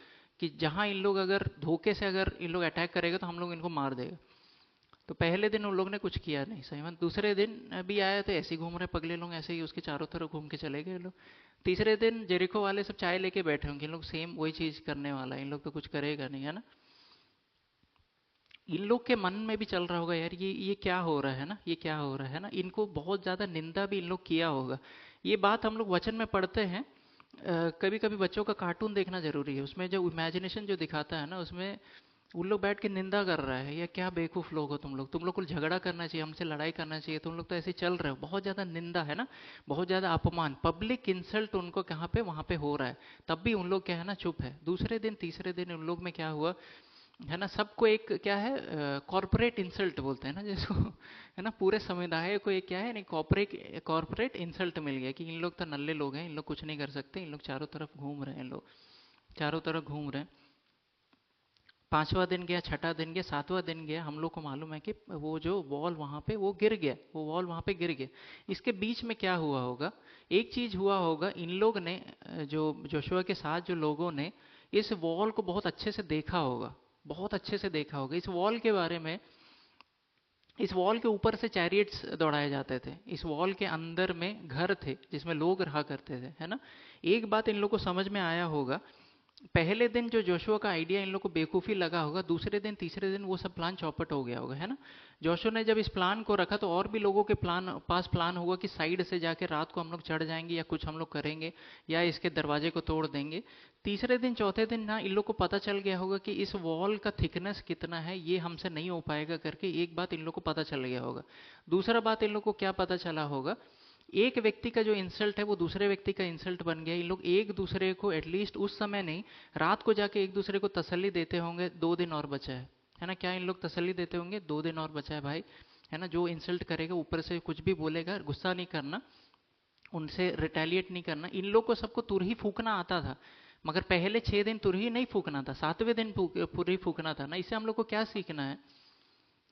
A: कि जहां इन लोग अगर धोखे से अगर इन लोग अटैक करेगा तो हम लोग इनको मार देगा। तो पहले दिन उन लोग ने कुछ किया नहीं, सही बात। दूसरे दिन भी आया तो ऐसे ही घूम रहे पगले लोग, ऐसे ही उसके चारों तरफ घूम के चले गए लोग। तीसरे दिन जेरिको वाले सब चाय लेके बैठे होंगे, इन लोग सेम वही चीज करने वाला है, इन लोग तो कुछ करेगा नहीं, है ना। इन लोग के मन में भी चल रहा होगा यार ये क्या हो रहा है ना, ये क्या हो रहा है ना, इनको बहुत ज्यादा निंदा भी इन लोग किया होगा। ये बात हम लोग वचन में पढ़ते हैं। कभी कभी बच्चों का कार्टून देखना जरूरी है, उसमें जो इमेजिनेशन जो दिखाता है ना, उसमें उन लोग बैठ के निंदा कर रहा है, या क्या बेवकूफ लोग हो तुम लोग को झगड़ा करना चाहिए, हमसे लड़ाई करना चाहिए, तुम लोग तो ऐसे चल रहे हो। बहुत ज्यादा निंदा, है ना, बहुत ज्यादा अपमान, पब्लिक इंसल्ट उनको कहाँ पे, वहां पे हो रहा है। तब भी उन लोग क्या है ना, चुप है। दूसरे दिन तीसरे दिन उन लोग में क्या हुआ, है ना, सबको एक क्या है, कॉर्पोरेट इंसल्ट बोलते हैं ना जिसको, है ना, पूरे समुदाय को एक क्या है, नहीं, कॉर्पोरेट इंसल्ट मिल गया कि इन लोग तो नल्ले लोग हैं, इन लोग कुछ नहीं कर सकते, इन लोग चारों तरफ घूम रहे हैं, लोग चारों तरफ घूम रहे हैं। 5वां दिन गया, छठा दिन गया, 7वां दिन गया, हम लोग को मालूम है कि वो जो वॉल वहां पे वो गिर गया, वो वॉल वहां पे गिर गया। इसके बीच में क्या हुआ होगा, एक चीज हुआ होगा, इन लोग ने जो जोशुआ के साथ जो लोगों ने इस वॉल को बहुत अच्छे से देखा होगा, बहुत अच्छे से देखा होगा इस वॉल के बारे में। इस वॉल के ऊपर से चैरियट्स दौड़ाए जाते थे, इस वॉल के अंदर में घर थे जिसमें लोग रहा करते थे, है ना। एक बात इन लोग को समझ में आया होगा, पहले दिन जो जोशुआ का आइडिया इन लोग को बेवकूफी लगा होगा, दूसरे दिन तीसरे दिन वो सब प्लान चौपट हो गया होगा, है ना। जोशुआ ने जब इस प्लान को रखा तो और भी लोगों के पास प्लान होगा कि साइड से जाके रात को हम लोग चढ़ जाएंगे, या कुछ हम लोग करेंगे, या इसके दरवाजे को तोड़ देंगे। तीसरे दिन चौथे दिन ना इन लोग को पता चल गया होगा कि इस वॉल का थिकनेस कितना है, ये हमसे नहीं हो पाएगा करके एक बात इन लोग को पता चल गया होगा। दूसरा बात इन लोग को क्या पता चला होगा, एक व्यक्ति का जो इंसल्ट है वो दूसरे व्यक्ति का इंसल्ट बन गया। इन लोग एक दूसरे को एटलीस्ट उस समय नहीं, रात को जाके एक दूसरे को तसल्ली देते होंगे, 2 दिन और बचा है ना। क्या इन लोग तसल्ली देते होंगे, 2 दिन और बचा है भाई, है ना। जो इंसल्ट करेगा ऊपर से कुछ भी बोलेगा, गुस्सा नहीं करना, उनसे रिटेलिएट नहीं करना। इन लोग को सबको तुरही फूकना आता था, मगर पहले 6 दिन तुरही नहीं फूकना था, 7वें दिन तुरही फूकना था ना। इससे हम लोग को क्या सीखना है,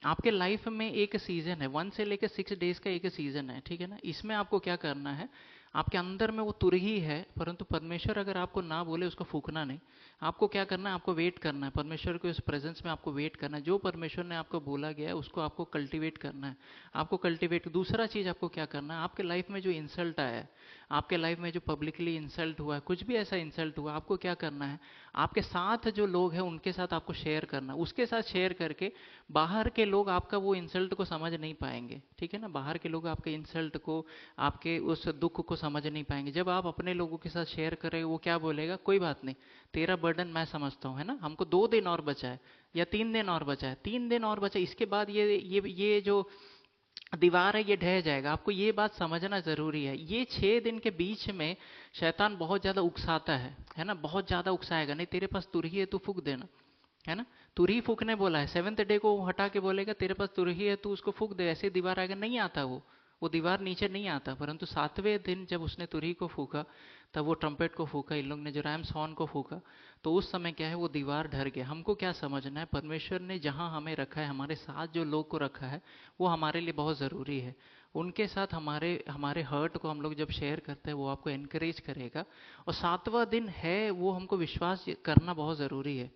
A: आपके लाइफ में एक सीजन है, 1 से लेकर 6 डेज का एक सीजन है, ठीक है ना। इसमें आपको क्या करना है, आपके अंदर में वो तुरही है, परंतु परमेश्वर अगर आपको ना बोले उसको फूकना नहीं। आपको क्या करना है, आपको वेट करना है, परमेश्वर के उस प्रेजेंस में आपको वेट करना है। जो परमेश्वर ने आपको बोला गया है उसको आपको कल्टीवेट करना है, आपको कल्टीवेट। दूसरा चीज आपको क्या करना है, आपके लाइफ में जो इंसल्ट आया है, आपके लाइफ में जो पब्लिकली इंसल्ट हुआ है, कुछ भी ऐसा इंसल्ट हुआ, आपको क्या करना है, आपके साथ जो लोग हैं उनके साथ आपको शेयर करना। उसके साथ शेयर करके बाहर के लोग आपका वो इंसल्ट को समझ नहीं पाएंगे, ठीक है ना। बाहर के लोग आपके इंसल्ट को, आपके उस दुख को समझ नहीं पाएंगे। जब आप अपने लोगों के साथ शेयर करेंगे, वो क्या बोलेगा, कोई बात नहीं, तेरा बर्डन मैं समझता हूँ, है ना। हमको 2 दिन और बचा है, या 3 दिन और बचा है, 3 दिन और बचा है, इसके बाद ये जो दीवार है ये ढह जाएगा। आपको ये बात समझना जरूरी है। ये 6 दिन के बीच में शैतान बहुत ज्यादा उकसाता है ना, बहुत ज्यादा उकसाएगा। नहीं, तेरे पास तुरही है, तू फूक देना, है ना। तुरही फूकने बोला है, 7th डे को वो हटा के बोलेगा तेरे पास तुरही है, तू उसको फूक दे, ऐसे दीवार आएगा, नहीं आता वो वो दीवार नीचे नहीं आता, परंतु 7वें दिन जब उसने तुरही को फूका, तब वो ट्रम्पेट को फूका, इन लोग ने जो रैम्स हॉर्न को फूका, तो उस समय क्या है, वो दीवार ढर गया। हमको क्या समझना है, परमेश्वर ने जहां हमें रखा है, हमारे साथ जो लोग को रखा है, वो हमारे लिए बहुत ज़रूरी है। उनके साथ हमारे हमारे हर्ट को हम लोग जब शेयर करते हैं, वो आपको एनकरेज करेगा। और 7वां दिन है, वो हमको विश्वास करना बहुत ज़रूरी है।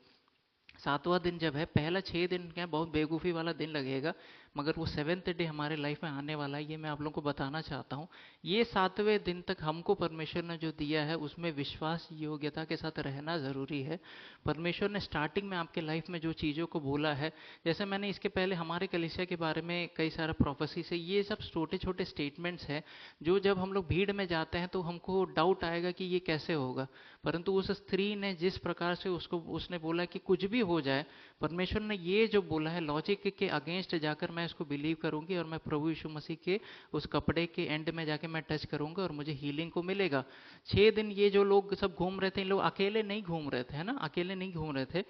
A: 7वां दिन जब है, पहला 6 दिन क्या बहुत बेवकूफ़ी वाला दिन लगेगा, मगर वो 7th डे हमारे लाइफ में आने वाला है, ये मैं आप लोगों को बताना चाहता हूँ। ये 7वें दिन तक हमको परमेश्वर ने जो दिया है, उसमें विश्वास योग्यता के साथ रहना ज़रूरी है। परमेश्वर ने स्टार्टिंग में आपके लाइफ में जो चीज़ों को बोला है, जैसे मैंने इसके पहले हमारे कलीसिया के बारे में कई सारा प्रोफेसी से, ये सब छोटे छोटे स्टेटमेंट्स हैं जो जब हम लोग भीड़ में जाते हैं तो हमको डाउट आएगा कि ये कैसे होगा। परंतु उस स्त्री ने जिस प्रकार से उसने बोला कि कुछ भी हो जाए, परमेश्वर ने ये जो बोला है, लॉजिक के अगेंस्ट जाकर मैं इसको बिलीव करूंगी और मैं प्रभु यीशु मसीह के उस कपड़े के एंड में जाके मैं टच करूंगा और मुझे हीलिंग को मिलेगा। 6 दिन ये जो लोग सब घूम रहे थे, इन लोग अकेले नहीं घूम रहे थे, है ना, अकेले नहीं घूम रहे थे।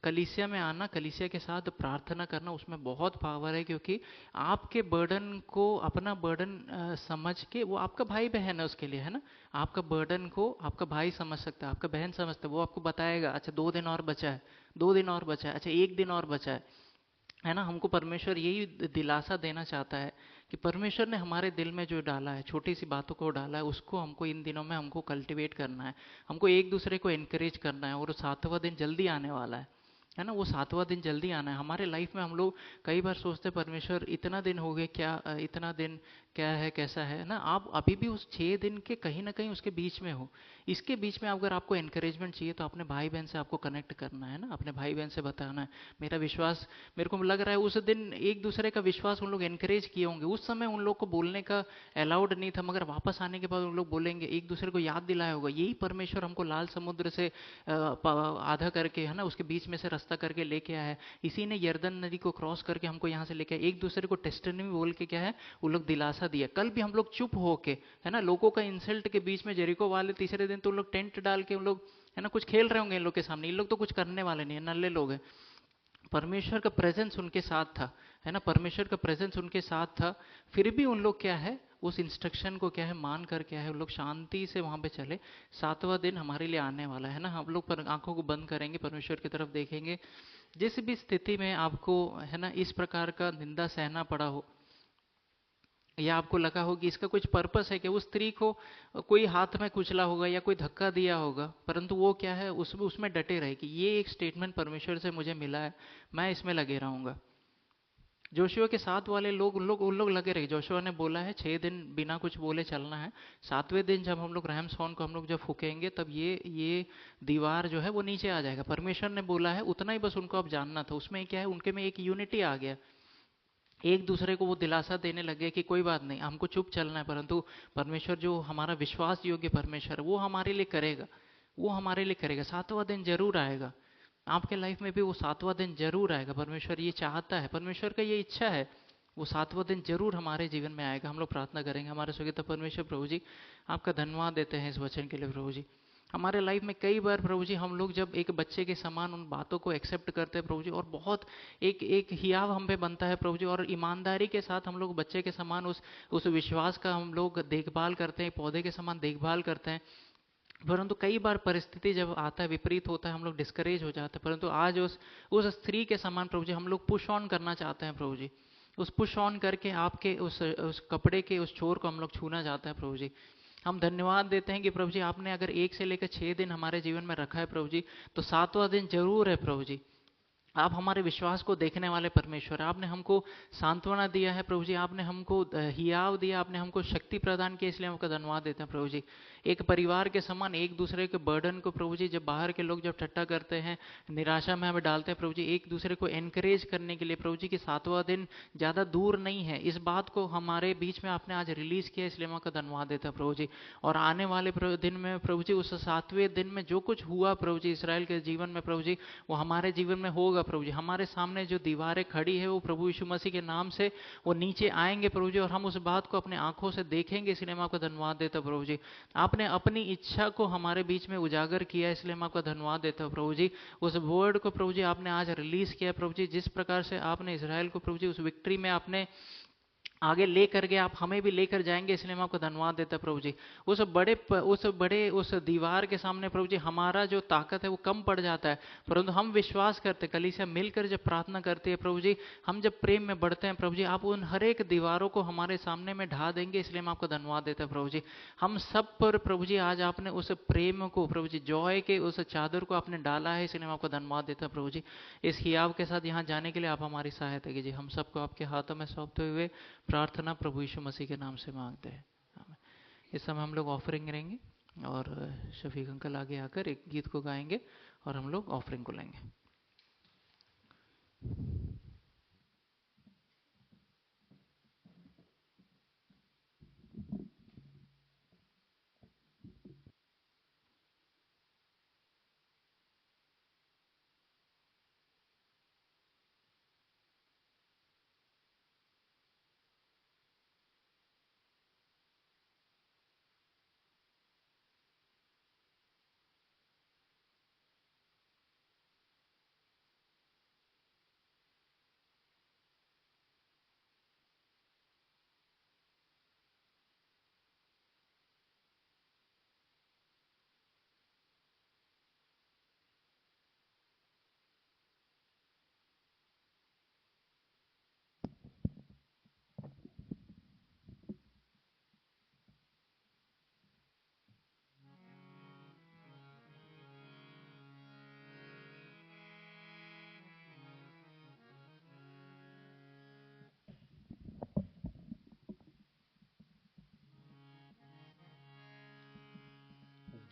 A: कलीसिया में आना, कलीसिया के साथ प्रार्थना करना, उसमें बहुत पावर है, क्योंकि आपके बर्डन को अपना बर्डन समझ के, वो आपका भाई बहन है उसके लिए, है ना, आपका बर्डन को आपका भाई समझ सकता है, आपका बहन समझता है, वो आपको बताएगा अच्छा 2 दिन और बचा है, 2 दिन और बचा है, अच्छा 1 दिन और बचा है ना। हमको परमेश्वर यही दिलासा देना चाहता है कि परमेश्वर ने हमारे दिल में जो डाला है, छोटी सी बातों को डाला है, उसको हमको इन दिनों में हमको कल्टीवेट करना है, हमको एक दूसरे को एनकरेज करना है। और 7वां दिन जल्दी आने वाला है ना, वो 7वां दिन जल्दी आना है हमारे लाइफ में। हम लोग कई बार सोचते हैं परमेश्वर इतना दिन हो गए क्या, इतना दिन क्या है, कैसा है ना। आप अभी भी उस 6 दिन के कहीं ना कहीं उसके बीच में हो। इसके बीच में अगर आपको एनकरेजमेंट चाहिए तो अपने भाई बहन से आपको कनेक्ट करना है ना, अपने भाई बहन से बताना है मेरा विश्वास, मेरे को लग रहा है उस दिन एक दूसरे का विश्वास उन लोग एनकरेज किए होंगे। उस समय उन लोग को बोलने का अलाउड नहीं था, मगर वापस आने के बाद उन लोग बोलेंगे, एक दूसरे को याद दिलाया होगा। यही परमेश्वर हमको लाल समुद्र से आधा करके, है ना, उसके बीच में से रास्ता करके लेके आया है। इसी ने यर्दन नदी को क्रॉस करके हमको यहाँ से लेके आया। एक दूसरे को टेस्टिमनी बोल के क्या है, वो लोग दिलासा दिया। कल भी हम लोग चुप होके, है ना, लोगों का इंसल्ट के बीच में, जेरिको वाले तीसरे दिन तो लोग टेंट डाल के उन लोग, है ना, कुछ खेल रहे होंगे इन लोग के सामने, इन लोग तो कुछ करने वाले नहीं है, नल्ले लोग हैं। परमेश्वर का प्रेजेंस उनके साथ था, है ना, परमेश्वर का प्रेजेंस उनके साथ था। फिर भी उन लोग क्या है, उस इंस्ट्रक्शन को क्या है मान कर, क्या है, उन लोग शांति से वहां पे चले। 7वां दिन हमारे लिए आने वाला है ना, हम लोग पर आंखों को बंद करेंगे, परमेश्वर की तरफ देखेंगे। जिस भी स्थिति में आपको, है ना, इस प्रकार का निंदा सहना पड़ा हो, या आपको लगा हो कि इसका कुछ पर्पस है कि उस स्त्री को कोई हाथ में कुचला होगा या कोई धक्का दिया होगा, परंतु वो क्या है, उसमें डटे रहे कि ये एक स्टेटमेंट परमेश्वर से मुझे मिला है, मैं इसमें लगे रहूंगा। जोशुआ के साथ वाले लोग, उन लोग लगे रहे। जोशुआ ने बोला है 6 दिन बिना कुछ बोले चलना है। 7वें दिन जब हम लोग रैम्स हॉर्न को हम लोग जब फूकेंगे, तब ये दीवार जो है वो नीचे आ जाएगा। परमेश्वर ने बोला है उतना ही, बस उनको अब जानना था। उसमें क्या है, उनके में एक यूनिटी आ गया, एक दूसरे को वो दिलासा देने लगे कि कोई बात नहीं, हमको चुप चलना है, परंतु परमेश्वर जो हमारा विश्वास योग्य परमेश्वर है, वो हमारे लिए करेगा, वो हमारे लिए करेगा। 7वां दिन जरूर आएगा आपके लाइफ में भी, वो 7वां दिन जरूर आएगा। परमेश्वर ये चाहता है, परमेश्वर का ये इच्छा है, वो 7वां दिन जरूर हमारे जीवन में आएगा। हम लोग प्रार्थना करेंगे। हमारे स्वर्गीय परमेश्वर प्रभु जी, आपका धन्यवाद देते हैं इस वचन के लिए प्रभु जी। हमारे लाइफ में कई बार प्रभु जी हम लोग जब एक बच्चे के समान उन बातों को एक्सेप्ट करते हैं प्रभु जी, और बहुत एक एक हियाव हम पे बनता है प्रभु जी, और ईमानदारी के साथ हम लोग बच्चे के समान उस विश्वास का हम लोग देखभाल करते हैं, पौधे के समान देखभाल करते हैं। परंतु कई बार परिस्थिति जब आता है, विपरीत होता है, हम लोग डिस्करेज हो जाते हैं। परंतु आज उस स्त्री के समान प्रभु जी हम लोग पुश ऑन करना चाहते हैं प्रभु जी। उस पुश ऑन करके आपके उस कपड़े के उस छोर को हम लोग छूना चाहते हैं प्रभु जी। हम धन्यवाद देते हैं कि प्रभु जी आपने अगर 1 से लेकर 6 दिन हमारे जीवन में रखा है प्रभु जी, तो 7वां दिन जरूर है प्रभु जी। आप हमारे विश्वास को देखने वाले परमेश्वर, आपने हमको सांत्वना दिया है प्रभु जी, आपने हमको हियाव दिया, आपने हमको शक्ति प्रदान की, इसलिए हम आपका धन्यवाद देते हैं प्रभु जी। एक परिवार के समान एक दूसरे के बर्डन को प्रभु जी, जब बाहर के लोग जब ठट्टा करते हैं, निराशा में हमें डालते हैं प्रभु जी, एक दूसरे को एनकरेज करने के लिए प्रभु जी कि 7वां दिन ज़्यादा दूर नहीं है, इस बात को हमारे बीच में आपने आज रिलीज किया, इसलिए हम आपका धन्यवाद देते हैं प्रभु जी। और आने वाले दिन में प्रभु जी, उस 7वें दिन में जो कुछ हुआ प्रभु जी इसराइल के जीवन में प्रभु जी, वो हमारे जीवन में होगा प्रभु जी। हमारे सामने जो दीवारें खड़ी है, वो प्रभु यीशु मसीह के नाम से वो नीचे आएंगे प्रभु जी, और हम उस बात को अपने आंखों से देखेंगे, इसलिए हम आपका धन्यवाद देते हैं प्रभु जी। आपने अपनी इच्छा को हमारे बीच में उजागर किया, इसलिए हम आपका धन्यवाद देते हैं प्रभु जी। उस वर्ड को प्रभु जी आपने आज रिलीज किया प्रभु जी, जिस प्रकार से आपने इजराइल को प्रभु जी उस विक्ट्री में आपने आगे लेकर गए, आप हमें भी लेकर जाएंगे, इसलिए हम आपको धन्यवाद देते हैं प्रभु जी। उस दीवार के सामने प्रभु जी हमारा जो ताकत है वो कम पड़ जाता है, परंतु हम विश्वास करते हैं, कलीसिया मिलकर जब प्रार्थना करती है प्रभु जी, हम जब प्रेम में बढ़ते हैं प्रभु जी, आप उन हर एक दीवारों को हमारे सामने में ढा देंगे, इसलिए हम आपको धन्यवाद देते हैं प्रभु जी। हम सब पर प्रभु जी आज आपने उस प्रेम को प्रभु जी, जॉय के उस चादर को आपने डाला है, इसलिए हम आपको धन्यवाद देते हैं प्रभु जी। इस हियाव के साथ यहाँ जाने के लिए आप हमारी सहायता कीजिए। हम सबको आपके हाथों में सौंपते हुए प्रार्थना प्रभु यीशु मसीह के नाम से मांगते हैं, आमीन। इस समय हम लोग ऑफरिंग करेंगे और शफीक अंकल आगे आकर एक गीत को गाएंगे और हम लोग ऑफरिंग को लेंगे।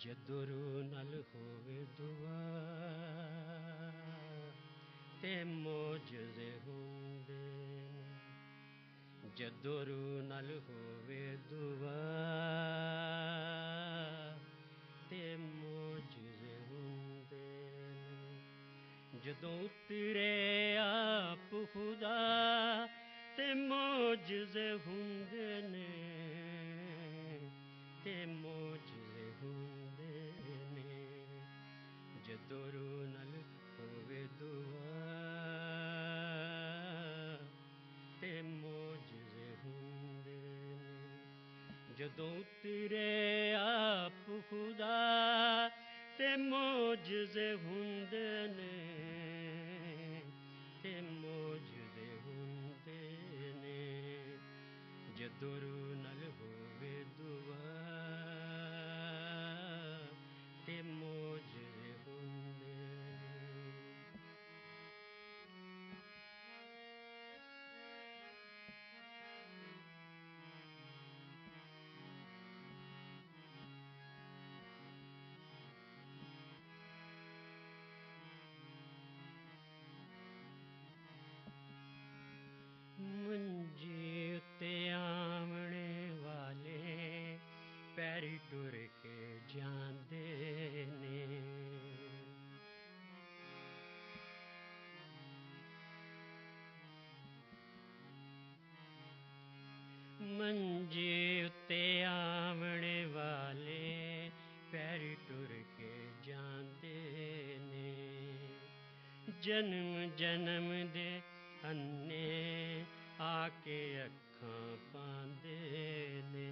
D: जदोरू नल होवे दुआ ते मोजज़े हुंदे जदोरू नल होवे दुआ ते मोजज़े हुंदे जदों उतरे आप खुदा ते मोजज़े हुंदे ने ते मोजज़े हुंदे ने जदों रूह नाल होवे दुआ ते मोजज़े हुंदे ने जदों उतरे आप खुदा ते मोजज़े हुंदे ने ते मोजज़े हुंदे ने जदों रूह नाल होवे दुआ ते मोजज़े हुंदे मंजी उत्ते आमने वाले पैरी टुर के जांदे ने मंजी उत्ते आमने वाले पैरी टुर के जांदे ने जन्म जन्म दे अन्ने आके अखां पांदे ने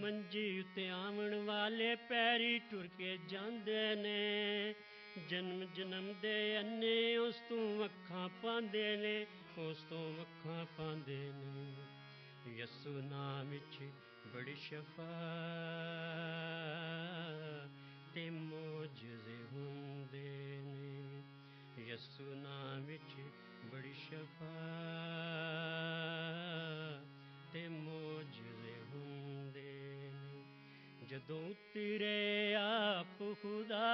D: मंजी उत्ते आवन वाले पैरी टुर के जांदे ने जन्म जन्म दे अन्ने उस तों अखां पांदे ने उस तों अखां पांदे ने यसु नाम विच बड़ी शफा ते मोजज़े हुंदे ने यसु नाम विच बड़ी शफा ते मोजज़े हुंदे ने जदों उतरे आप खुदा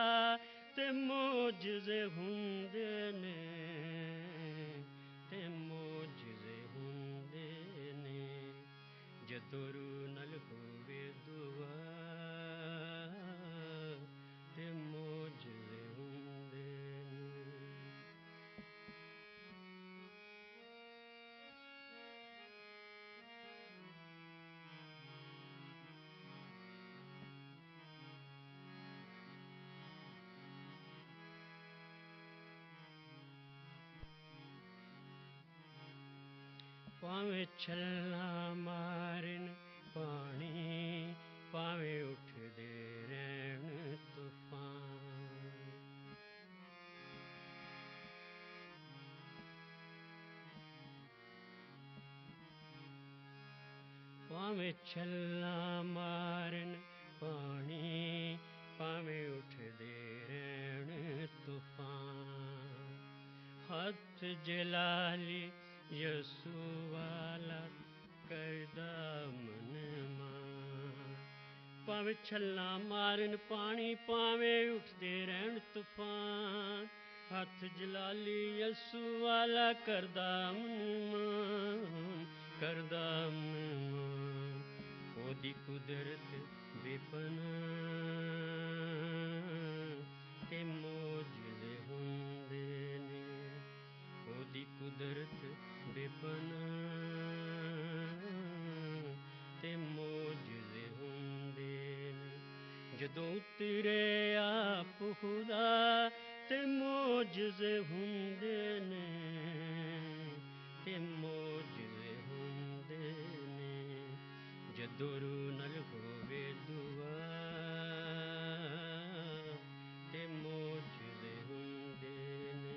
D: ते मोजज़े हुंदे ने ते मोजज़े हुंदे ने जदों रूह नाल होवे दुआ ते मोजज़े हुंदे ने ਭਾਵੇਂ ਛੱਲਾਂ ਮਾਰਨ ਪਾਣੀ, ਭਾਵੇਂ ਉੱਠਦੇ ਰਹਿਣ ਤੂਫਾਨ। ਭਾਵੇਂ ਛੱਲਾਂ ਮਾਰਨ ਪਾਣੀ, ਭਾਵੇਂ ਉੱਠਦੇ ਰਹਿਣ ਤੂਫਾਨ। ਹੱਥ ਜਲਾਲੀ ਯਸੂ ਵਾਲਾ ਕਰਦਾ ਮਨ ਮਾਨ। ਭਾਵੇਂ ਛੱਲਾਂ ਮਾਰਨ ਪਾਣੀ, ਭਾਵੇਂ ਉੱਠਦੇ ਰਹਿਣ ਤੂਫਾਨ। ਹੱਥ ਜਲਾਲੀ ਯਸੂ ਵਾਲਾ ਕਰਦਾ ਮਨ ਮਾਨ, ਕਰਦਾ ਮਨ ਮਾਨ। ਉਹਦੀ ਕੁਦਰਤ ਬੇਪਨਾਹ ਤੇ ਮੌਜੂਦ ਹੁੰਦੇ ਨੇ। ਉਹਦੀ ਕੁਦਰਤ ਬੇਪਨਾਹ ਤੇ ਮੌਜੂਦ ਹੁੰਦੇ ਨੇ। ਜਦੋਂ ਉਤਰੇ ਆਪ ਖੁਦਾ ਤੇ ਮੌਜੂਦ ਹੁੰਦੇ ਨੇ, ਤੇ ਮੌਜੂਦ ਹੁੰਦੇ ਨੇ। ਜਦੋਂ ਰੂਹ ਨਾਲ ਹੋਵੇ ਦੁਆ ਤੇ ਮੌਜੂਦ ਹੁੰਦੇ ਨੇ।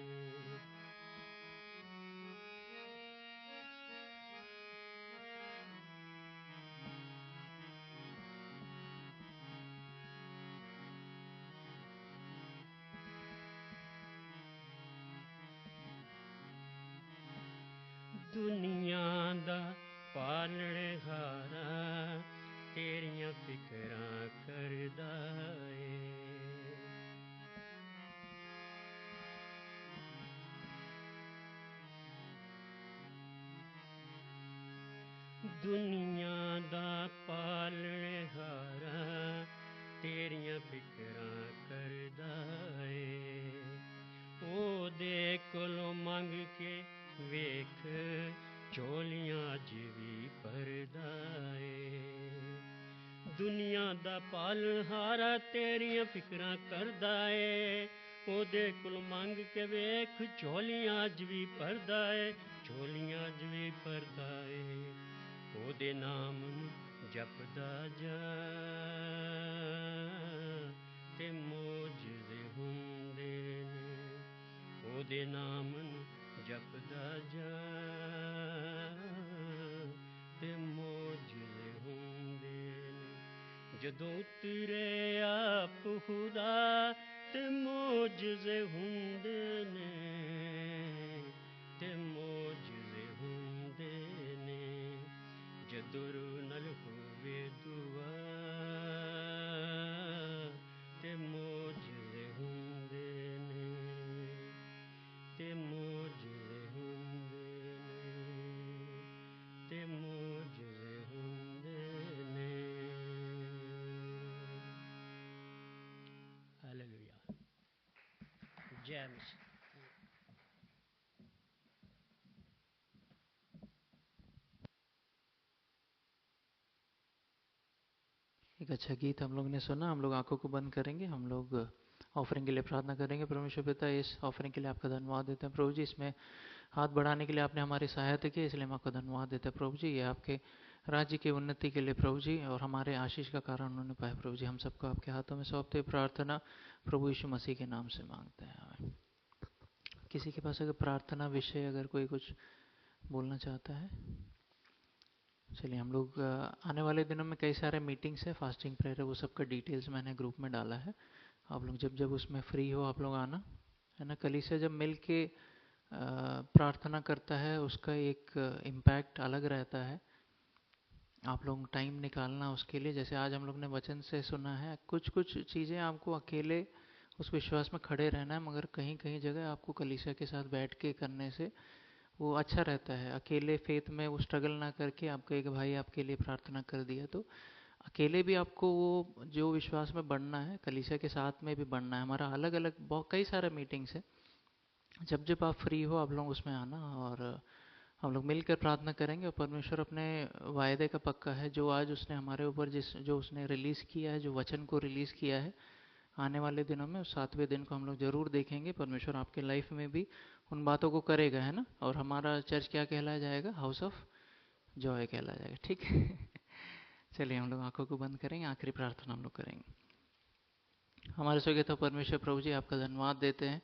D: ਦੁਨੀਆ ਦਾ ਪਾਲਣਹਾਰਾ ਤੇਰੀਆਂ ਫਿਕਰਾਂ ਕਰਦਾ ਏ। ਦੁਨੀਆ ਦਾ ਪਾਲਣਹਾਰਾ ਤੇਰੀਆਂ ਫਿਕਰਾਂ ਕਰਦਾ ਏ। ਉਹਦੇ ਕੋਲੋਂ ਮੰਗ ਕੇ ਵੇਖ ਝੋਲੀਆਂ ਅੱਜ ਵੀ ਭਰਦਾ ਏ। ਦੁਨੀਆ ਦਾ ਪਾਲਣਹਾਰਾ ਤੇਰੀਆਂ ਫਿਕਰਾਂ ਕਰਦਾ ਏ। ਉਹਦੇ ਕੋਲ ਮੰਗ ਕੇ ਵੇਖ ਝੋਲੀਆਂ ਅੱਜ ਵੀ ਭਰਦਾ ਏ, ਝੋਲੀਆਂ ਅੱਜ ਵੀ ਭਰਦਾ ਏ। ਉਹਦੇ ਨਾਮ ਨੂੰ ਜਪਦਾ ਜਾ ਤੇ ਮੌਜੂਦ ਹੁੰਦੇ ਨੇ। ਉਹਦੇ ਨਾਮ ਨੂੰ ਜਪਦਾ ਜਾ ਤੇ ਮੌਜੂਦ ਹੁੰਦੇ ਨੇ। ਜਦੋਂ ਉਤਰੇ ਆਪ ਖੁਦਾ ਤੇ ਮੌਜੂਦ ਹੁੰਦੇ ਨੇ, ਤੇ ਮੌਜੂਦ ਹੁੰਦੇ ਨੇ। ਜਦੋਂ ਰੂਹ ਨਾਲ ਹੋਵੇ ਦੁਆ ਤੇ ਮੌਜੂਦ ਹੁੰਦੇ ਨੇ, ਤੇ ਮੌਜੂਦ ਹੁੰਦੇ ਨੇ, ਤੇ ਮੌਜੂਦ ਹੁੰਦੇ ਨੇ। ਹਾਲੇਲੂਇਆ। ਜੈ ਮਸੀਹ।
A: एक अच्छा गीत हम लोग ने सुना। हम लोग आंखों को बंद करेंगे, हम लोग ऑफरिंग के लिए प्रार्थना करेंगे। परमेश्वर पिता, इस ऑफरिंग के लिए आपका धन्यवाद देते हैं प्रभु जी। इसमें हाथ बढ़ाने के लिए आपने हमारी सहायता की, इसलिए हम आपका धन्यवाद देते हैं प्रभु जी। ये आपके राज्य की उन्नति के लिए प्रभु जी, और हमारे आशीष का कारण उन्होंने पाया प्रभु जी। हम सबको आपके हाथों में सौंपते प्रार्थना प्रभु यीशु मसीह के नाम से मांगते हैं, आमीन। किसी के पास अगर प्रार्थना विषय अगर कोई कुछ बोलना चाहता है? चलिए, हम लोग आने वाले दिनों में कई सारे मीटिंग्स है, फास्टिंग प्रेयर है, वो सब का डिटेल्स मैंने ग्रुप में डाला है। आप लोग जब जब उसमें फ्री हो आप लोग आना, है ना। कलीसिया जब मिल के प्रार्थना करता है उसका एक इम्पैक्ट अलग रहता है। आप लोग टाइम निकालना उसके लिए। जैसे आज हम लोग ने वचन से सुना है, कुछ कुछ चीज़ें आपको अकेले उस विश्वास में खड़े रहना है, मगर कहीं कहीं जगह आपको कलीसिया के साथ बैठ के करने से वो अच्छा रहता है। अकेले फेथ में वो स्ट्रगल ना करके आपका एक भाई आपके लिए प्रार्थना कर दिया, तो अकेले भी आपको वो जो विश्वास में बढ़ना है, कलीसिया के साथ में भी बढ़ना है। हमारा अलग अलग बहुत कई सारे मीटिंग्स है। जब जब आप फ्री हो आप लोग उसमें आना, और हम लोग मिलकर प्रार्थना करेंगे। और परमेश्वर अपने वायदे का पक्का है, जो आज उसने हमारे ऊपर जो उसने रिलीज़ किया है, जो वचन को रिलीज़ किया है, आने वाले दिनों में उस 7वें दिन को हम लोग ज़रूर देखेंगे। परमेश्वर आपके लाइफ में भी उन बातों को करेगा, है ना। और हमारा चर्च क्या कहलाया जाएगा? हाउस ऑफ जॉय कहला जाएगा। ठीक है। चलिए हम लोग आंखों को बंद करेंगे, आखिरी प्रार्थना हम लोग करेंगे। हमारे स्वर्गीय परमेश्वर प्रभु जी, आपका धन्यवाद देते हैं।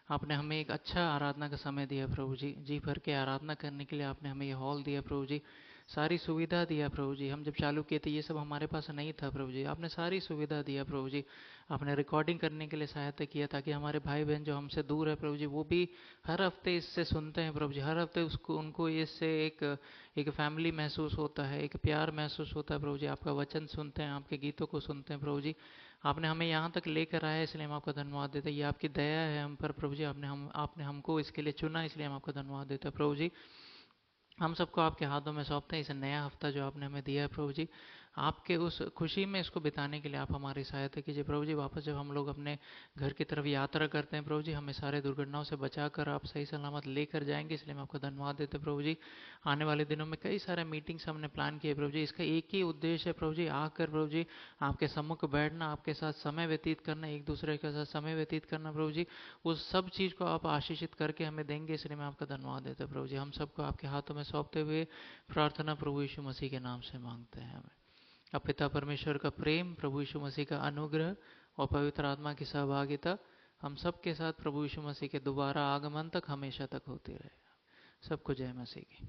A: आपने हमें एक अच्छा आराधना का समय दिया प्रभु जी, जी भर के आराधना करने के लिए आपने हमें ये हॉल दिया प्रभु जी, सारी सुविधा दिया प्रभु जी। हम जब चालू किए थे ये सब हमारे पास नहीं था प्रभु जी, आपने सारी सुविधा दिया प्रभु जी। आपने रिकॉर्डिंग करने के लिए सहायता किया ताकि हमारे भाई बहन जो हमसे दूर है प्रभु जी वो भी हर हफ्ते इससे सुनते हैं प्रभु जी, हर हफ्ते उसको उनको इससे एक फैमिली महसूस होता है, एक प्यार महसूस होता है प्रभु जी। आपका वचन सुनते हैं, आपके गीतों को सुनते हैं प्रभु जी। आपने हमें यहाँ तक लेकर आया इसलिए हम आपका धन्यवाद देते हैं। ये आपकी दया है हम पर प्रभु जी, आपने हमको इसके लिए चुना इसलिए हम आपका धन्यवाद देते हैं प्रभु जी। हम सबको आपके हाथों में सौंपते हैं। इस नया हफ्ता जो आपने हमें दिया है प्रभु जी, आपके उस खुशी में इसको बिताने के लिए आप हमारी सहायता कीजिए प्रभु जी। वापस जब हम लोग अपने घर की तरफ यात्रा करते हैं प्रभु जी, हमें सारे दुर्घटनाओं से बचाकर आप सही सलामत लेकर जाएंगे, इसलिए हम आपको धन्यवाद देते हैं प्रभु जी। आने वाले दिनों में कई सारे मीटिंग्स हमने प्लान किए प्रभु जी, इसका एक ही उद्देश्य है प्रभु जी, आकर प्रभु जी आपके सम्मुख बैठना, आपके साथ समय व्यतीत करना, एक दूसरे के साथ समय व्यतीत करना प्रभु जी। उस सब चीज़ को आप आशीषित करके हमें देंगे, इसलिए मैं आपका धन्यवाद देता हूँ प्रभु जी। हम सबको आपके हाथों में सौंपते हुए प्रार्थना प्रभु यीशु मसीह के नाम से मांगते हैं हमें। अब पिता परमेश्वर का प्रेम, प्रभु यीशु मसीह का अनुग्रह और पवित्र आत्मा की सहभागिता हम सब के साथ प्रभु यीशु मसीह के दोबारा आगमन तक हमेशा तक होती रहे। सबको जय मसीह की।